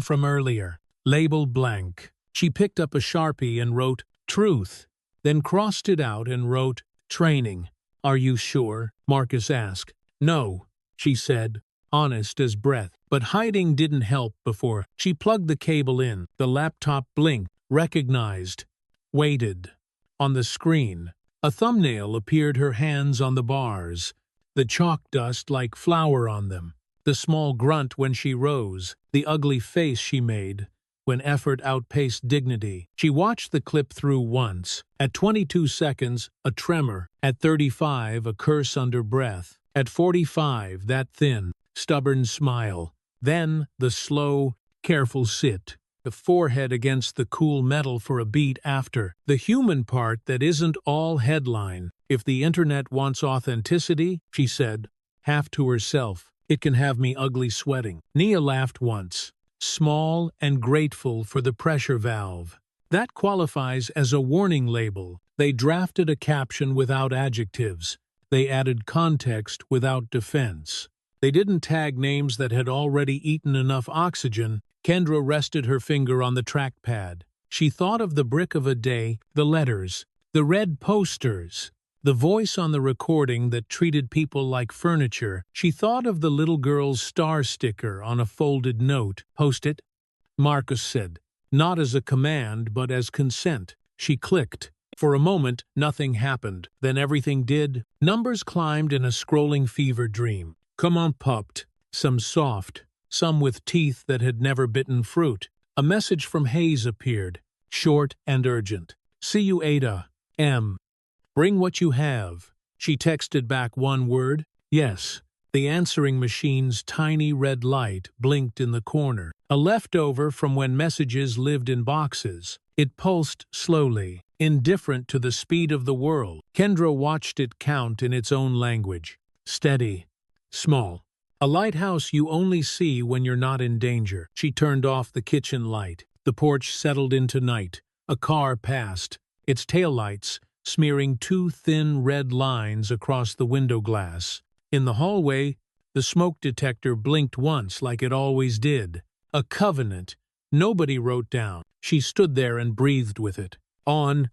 from earlier. Label blank. She picked up a Sharpie and wrote, Truth, then crossed it out and wrote, Training. Are you sure? Marcus asked. No, she said, honest as breath. But hiding didn't help before. She plugged the cable in. The laptop blinked, recognized, waited. On the screen, a thumbnail appeared, her hands on the bars, the chalk dust like flour on them, the small grunt when she rose, the ugly face she made when effort outpaced dignity. She watched the clip through once. At 22 seconds, a tremor. At 35, a curse under breath. At 45, that thin, stubborn smile. Then, the slow, careful sit. The forehead against the cool metal for a beat after. The human part that isn't all headline. If the internet wants authenticity, she said, half to herself, it can have me ugly sweating. Nia laughed once. Small and grateful for the pressure valve. That qualifies as a warning label. They drafted a caption without adjectives. They added context without defense. They didn't tag names that had already eaten enough oxygen. Kendra rested her finger on the trackpad. She thought of the brick of a day, the letters, the red posters, the voice on the recording that treated people like furniture. She thought of the little girl's star sticker on a folded note. Post it, Marcus said, not as a command but as consent. She clicked. For a moment, nothing happened. Then everything did. Numbers climbed in a scrolling fever dream. Come on, popped. Some soft, some with teeth that had never bitten fruit. A message from Hayes appeared, short and urgent. See you, Ada. M. Bring what you have. She texted back one word, yes. The answering machine's tiny red light blinked in the corner. A leftover from when messages lived in boxes. It pulsed slowly, indifferent to the speed of the world. Kendra watched it count in its own language. Steady. Small. A lighthouse you only see when you're not in danger. She turned off the kitchen light. The porch settled into night. A car passed, its taillights smearing two thin red lines across the window glass. In the hallway, the smoke detector blinked once like it always did. A covenant nobody wrote down. She stood there and breathed with it. On,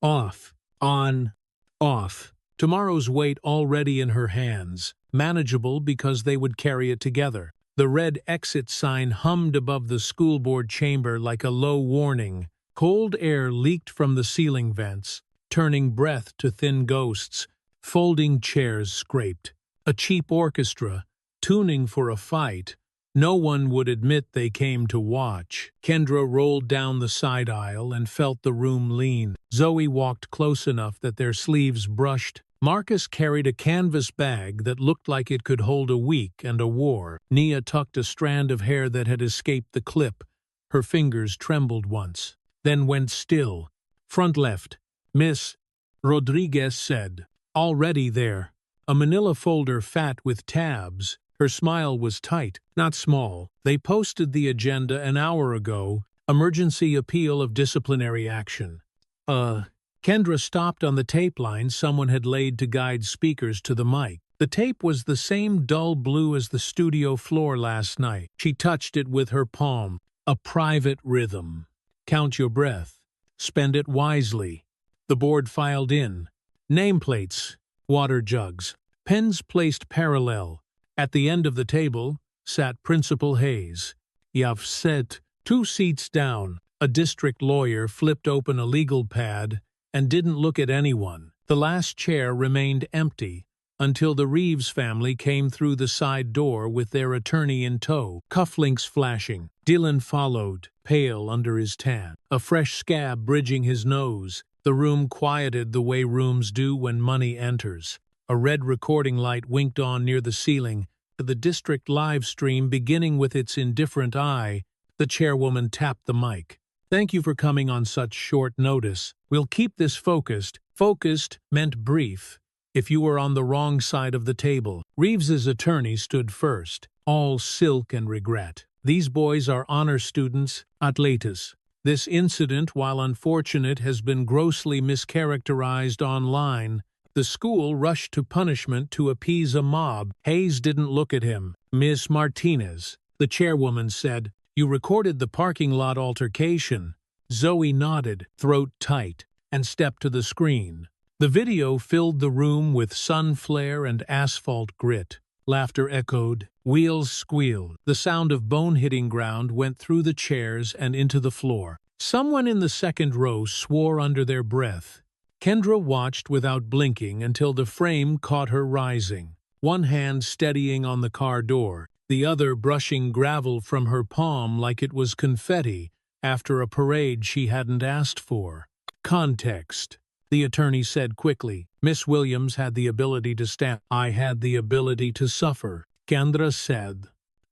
off, on, off. Tomorrow's weight already in her hands. Manageable because they would carry it together. The red exit sign hummed above the school board chamber like a low warning. Cold air leaked from the ceiling vents, turning breath to thin ghosts. Folding chairs scraped. A cheap orchestra, tuning for a fight. No one would admit they came to watch. Kendra rolled down the side aisle and felt the room lean. Zoe walked close enough that their sleeves brushed. Marcus carried a canvas bag that looked like it could hold a week and a war. Nia tucked a strand of hair that had escaped the clip. Her fingers trembled once, then went still. Front left. Miss Rodriguez said. Already there. A manila folder fat with tabs. Her smile was tight, not small. They posted the agenda an hour ago. Emergency appeal of disciplinary action. Kendra stopped on the tape line someone had laid to guide speakers to the mic. The tape was the same dull blue as the studio floor last night. She touched it with her palm. A private rhythm. Count your breath. Spend it wisely. The board filed in. Nameplates. Water jugs. Pens placed parallel. At the end of the table sat Principal Hayes. You've sat 2 seats down. A district lawyer flipped open a legal pad and didn't look at anyone. The last chair remained empty until the Reeves family came through the side door with their attorney in tow, cufflinks flashing. Dylan followed, pale under his tan, a fresh scab bridging his nose. The room quieted the way rooms do when money enters. A red recording light winked on near the ceiling. The district live stream beginning with its indifferent eye. The chairwoman tapped the mic. Thank you for coming on such short notice. We'll keep this focused. Focused meant brief. if you were on the wrong side of the table. Reeves's attorney stood first, all silk and regret. These boys are honor students, atletas. This incident, while unfortunate, has been grossly mischaracterized online. The school rushed to punishment to appease a mob. Hayes didn't look at him. Miss Martinez, the chairwoman, said, "You recorded the parking lot altercation." Zoe nodded, throat tight, and stepped to the screen. The video filled the room with sun flare and asphalt grit. Laughter echoed, wheels squealed. The sound of bone hitting ground went through the chairs and into the floor. Someone in the second row swore under their breath. Kendra watched without blinking until the frame caught her rising, one hand steadying on the car door, the other brushing gravel from her palm like it was confetti after a parade she hadn't asked for. Context, the attorney said quickly. Miss Williams had the ability to stand. I had the ability to suffer, Kendra said,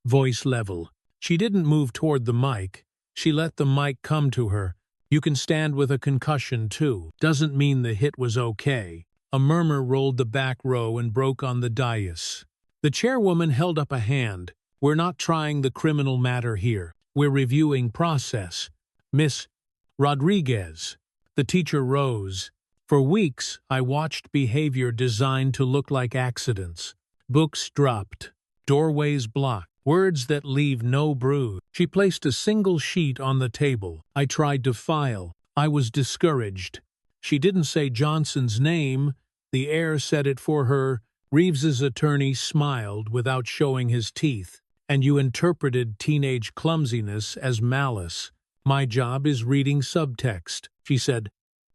voice level. She didn't move toward the mic. She let the mic come to her. You can stand with a concussion too. Doesn't mean the hit was okay. A murmur rolled the back row and broke on the dais. The chairwoman held up a hand. We're not trying the criminal matter here. We're reviewing process. Miss Rodriguez. The teacher rose. For weeks, I watched behavior designed to look like accidents. Books dropped. Doorways blocked. Words that leave no bruise. She placed a single sheet on the table. I tried to file. I was discouraged. She didn't say Johnson's name. The air said it for her. Reeves's attorney smiled without showing his teeth. And you interpreted teenage clumsiness as malice. My job is reading subtext, she said.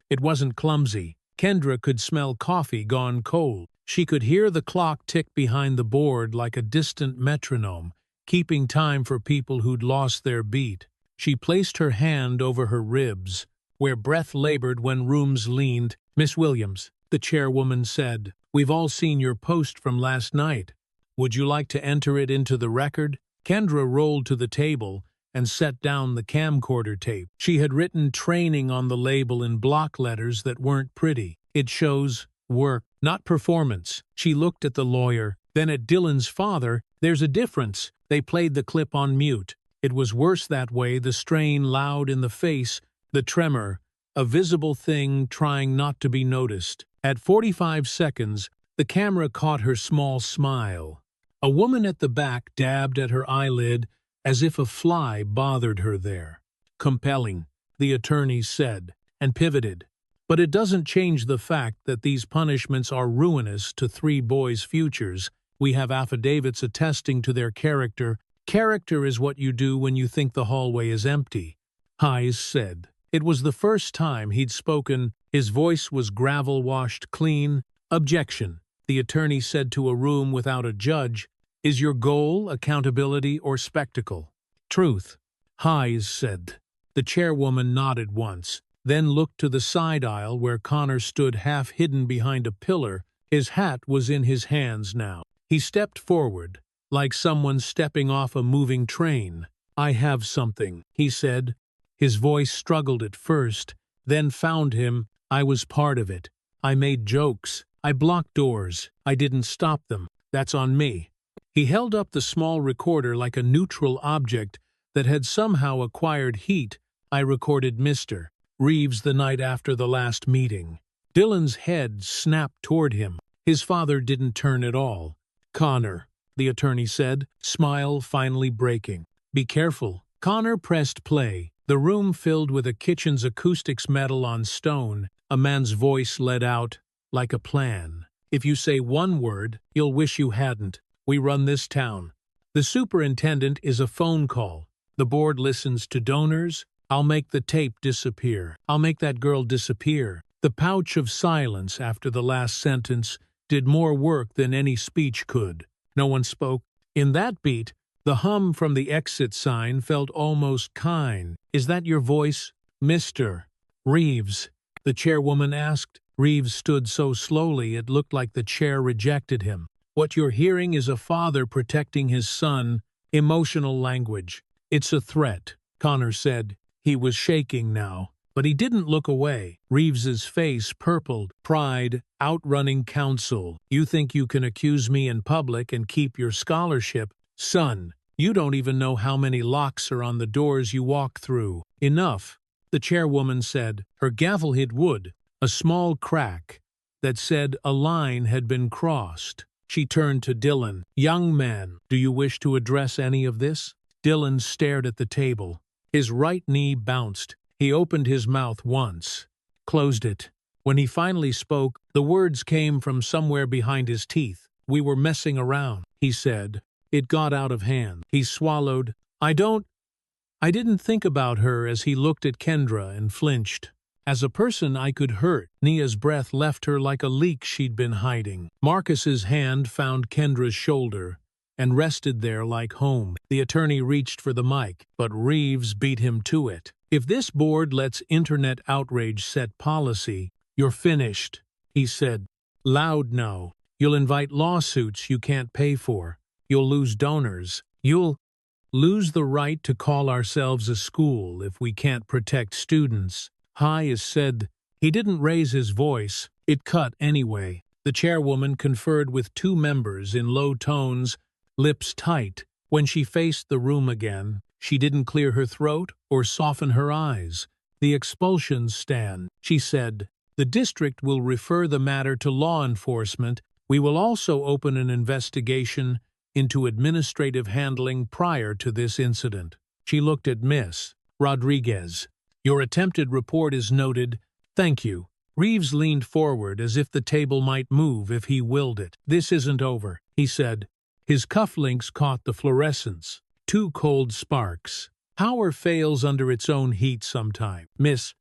It wasn't clumsy. Kendra could smell coffee gone cold. She could hear the clock tick behind the board like a distant metronome, keeping time for people who'd lost their beat. She placed her hand over her ribs, where breath labored when rooms leaned. Miss Williams, the chairwoman said, we've all seen your post from last night. Would you like to enter it into the record? Kendra rolled to the table and set down the camcorder tape. She had written training on the label in block letters that weren't pretty. It shows work, not performance. She looked at the lawyer, then at Dylan's father. There's a difference. They played the clip on mute. It was worse that way, the strain loud in the face, the tremor, a visible thing trying not to be noticed. At 45 seconds, the camera caught her small smile. A woman at the back dabbed at her eyelid as if a fly bothered her there. Compelling, the attorney said, and pivoted. But it doesn't change the fact that these punishments are ruinous to 3 boys' futures. We have affidavits attesting to their character. Character is what you do when you think the hallway is empty, Hayes said. It was the first time he'd spoken. His voice was gravel-washed clean. Objection, the attorney said to a room without a judge. Is your goal accountability or spectacle? Truth, Hayes said. The chairwoman nodded once, then looked to the side aisle where Connor stood half hidden behind a pillar. His hat was in his hands now. He stepped forward, like someone stepping off a moving train. I have something, he said. His voice struggled at first, then found him. I was part of it. I made jokes. I blocked doors. I didn't stop them. That's on me. He held up the small recorder like a neutral object that had somehow acquired heat. I recorded Mr. Reeves the night after the last meeting. Dylan's head snapped toward him. His father didn't turn at all. Connor, the attorney said, smile finally breaking. Be careful. Connor pressed play. The room filled with a kitchen's acoustics metal on stone. A man's voice led out, like a plan. If you say one word, you'll wish you hadn't. We run this town. The superintendent is a phone call. The board listens to donors. I'll make the tape disappear. I'll make that girl disappear. The pouch of silence after the last sentence did more work than any speech could. No one spoke. In that beat, the hum from the exit sign felt almost kind. Is that your voice, Mr. Reeves? The chairwoman asked. Reeves stood so slowly it looked like the chair rejected him. What you're hearing is a father protecting his son. Emotional language. It's a threat, Connor said. He was shaking now. But he didn't look away. Reeves's face purpled. Pride, outrunning counsel. You think you can accuse me in public and keep your scholarship? Son, you don't even know how many locks are on the doors you walk through. Enough, the chairwoman said. Her gavel hit wood, a small crack that said a line had been crossed. She turned to Dylan. Young man, do you wish to address any of this? Dylan stared at the table. His right knee bounced. He opened his mouth once, closed it. When he finally spoke, the words came from somewhere behind his teeth. We were messing around, he said. It got out of hand. He swallowed. I didn't think about her as he looked at Kendra and flinched. As a person I could hurt. Nia's breath left her like a leak she'd been hiding. Marcus's hand found Kendra's shoulder and rested there like home. The attorney reached for the mic, but Reeves beat him to it. If this board lets internet outrage set policy, you're finished, he said. Loud no. You'll invite lawsuits you can't pay for. You'll lose donors. You'll lose the right to call ourselves a school if we can't protect students. Hayes said. He didn't raise his voice. It cut anyway. The chairwoman conferred with two members in low tones, lips tight. When she faced the room again, she didn't clear her throat or soften her eyes. The expulsions stand, she said. The district will refer the matter to law enforcement. We will also open an investigation into administrative handling prior to this incident. She looked at Miss Rodriguez. Your attempted report is noted. Thank you. Reeves leaned forward as if the table might move if he willed it. This isn't over, he said. His cufflinks caught the fluorescence. Two cold sparks. Power fails under its own heat sometime. Miss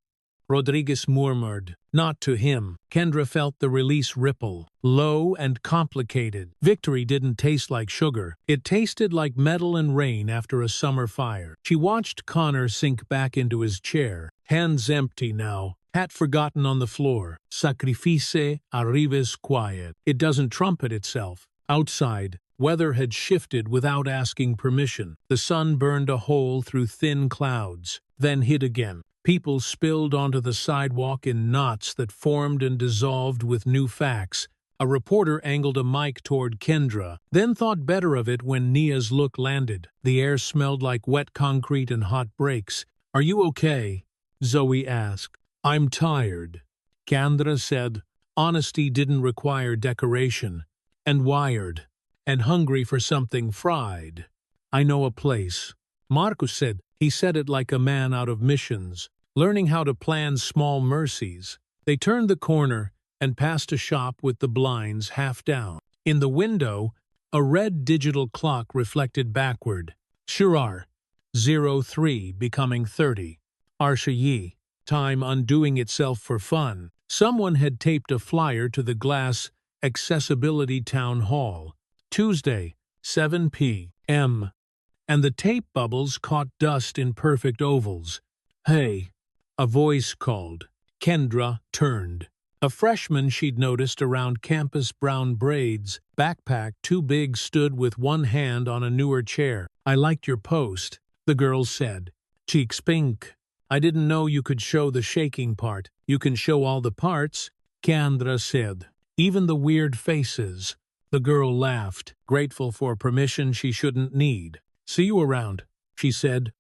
Rodriguez murmured. Not to him. Kendra felt the release ripple. Low and complicated. Victory didn't taste like sugar. It tasted like metal and rain after a summer fire. She watched Connor sink back into his chair. Hands empty now. Hat forgotten on the floor. Sacrifice arrives quiet. It doesn't trumpet itself. Outside, weather had shifted without asking permission. The sun burned a hole through thin clouds, then hid again. People spilled onto the sidewalk in knots that formed and dissolved with new facts. A reporter angled a mic toward Kendra, then thought better of it when Nia's look landed. The air smelled like wet concrete and hot brakes. Are you okay? Zoe asked. I'm tired, Kendra said. Honesty didn't require decoration. And wired. And hungry for something fried. I know a place. Marcus said. He said it like a man out of missions, learning how to plan small mercies. They turned the corner and passed a shop with the blinds half down. In the window, a red digital clock reflected backward. Shirar, 03 becoming 30. Arshayi, time undoing itself for fun. Someone had taped a flyer to the glass Accessibility Town Hall. Tuesday, 7 p.m. And the tape bubbles caught dust in perfect ovals. Hey, a voice called. Kendra turned. A freshman she'd noticed around campus, brown braids, backpack too big, stood with one hand on a newer chair. I liked your post, the girl said. Cheeks pink. I didn't know you could show the shaking part. You can show all the parts, Kendra said. Even the weird faces. The girl laughed, grateful for permission she shouldn't need. See you around, she said,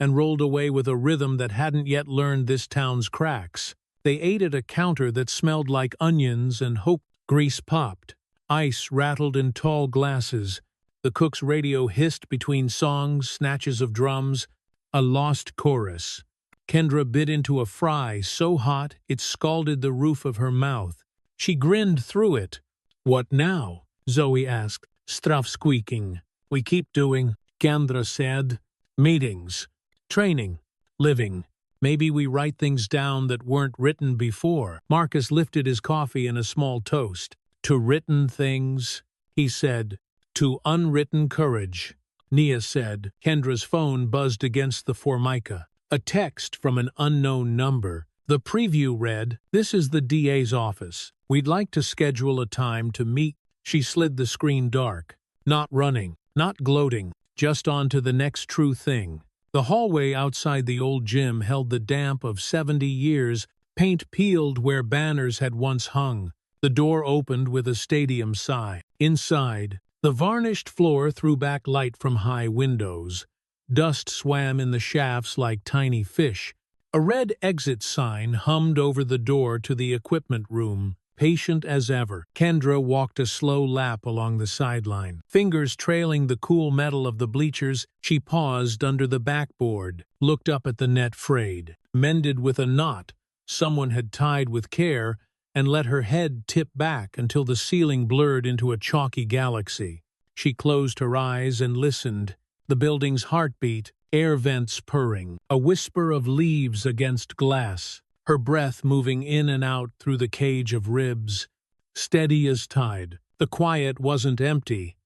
and rolled away with a rhythm that hadn't yet learned this town's cracks. They ate at a counter that smelled like onions and hope. Grease popped. Ice rattled in tall glasses. The cook's radio hissed between songs, snatches of drums, a lost chorus. Kendra bit into a fry so hot it scalded the roof of her mouth. She grinned through it. What now? Zoe asked, Struff squeaking. We keep doing, Kendra said. Meetings. Training. Living. Maybe we write things down that weren't written before. Marcus lifted his coffee in a small toast. To written things, he said. To unwritten courage, Nia said. Kendra's phone buzzed against the formica. A text from an unknown number. The preview read, This is the DA's office. We'd like to schedule a time to meet. She slid the screen dark. Not running, not gloating, just on to the next true thing. The hallway outside the old gym held the damp of 70 years, paint peeled where banners had once hung. The door opened with a stadium sigh. Inside, the varnished floor threw back light from high windows. Dust swam in the shafts like tiny fish. A red exit sign hummed over the door to the equipment room. Patient as ever, Kendra walked a slow lap along the sideline. Fingers trailing the cool metal of the bleachers, she paused under the backboard, looked up at the net frayed, mended with a knot someone had tied with care, and let her head tip back until the ceiling blurred into a chalky galaxy. She closed her eyes and listened. The building's heartbeat, air vents purring, a whisper of leaves against glass, her breath moving in and out through the cage of ribs, steady as tide. The quiet wasn't empty.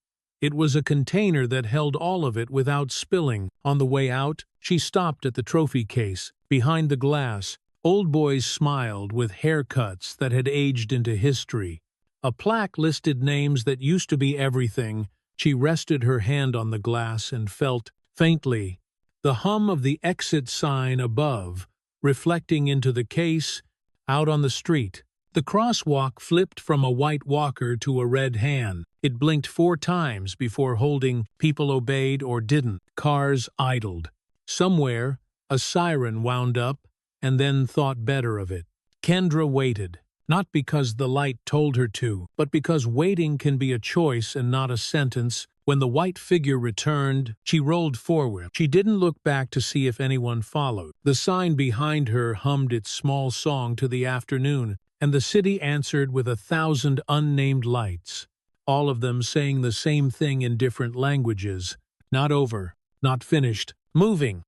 It was a container that held all of it without spilling. On the way out, she stopped at the trophy case. Behind the glass, old boys smiled with haircuts that had aged into history. A plaque listed names that used to be everything. She rested her hand on the glass and felt, faintly, the hum of the exit sign above, reflecting into the case. Out on the street, the crosswalk flipped from a white walker to a red hand. It blinked 4 times before holding. People obeyed or didn't. Cars idled. Somewhere, a siren wound up and then thought better of it. Kendra waited, not because the light told her to, but because waiting can be a choice and not a sentence. When the white figure returned, she rolled forward. She didn't look back to see if anyone followed. The sign behind her hummed its small song to the afternoon, and the city answered with 1,000 unnamed lights, all of them saying the same thing in different languages. Not over, not finished, moving.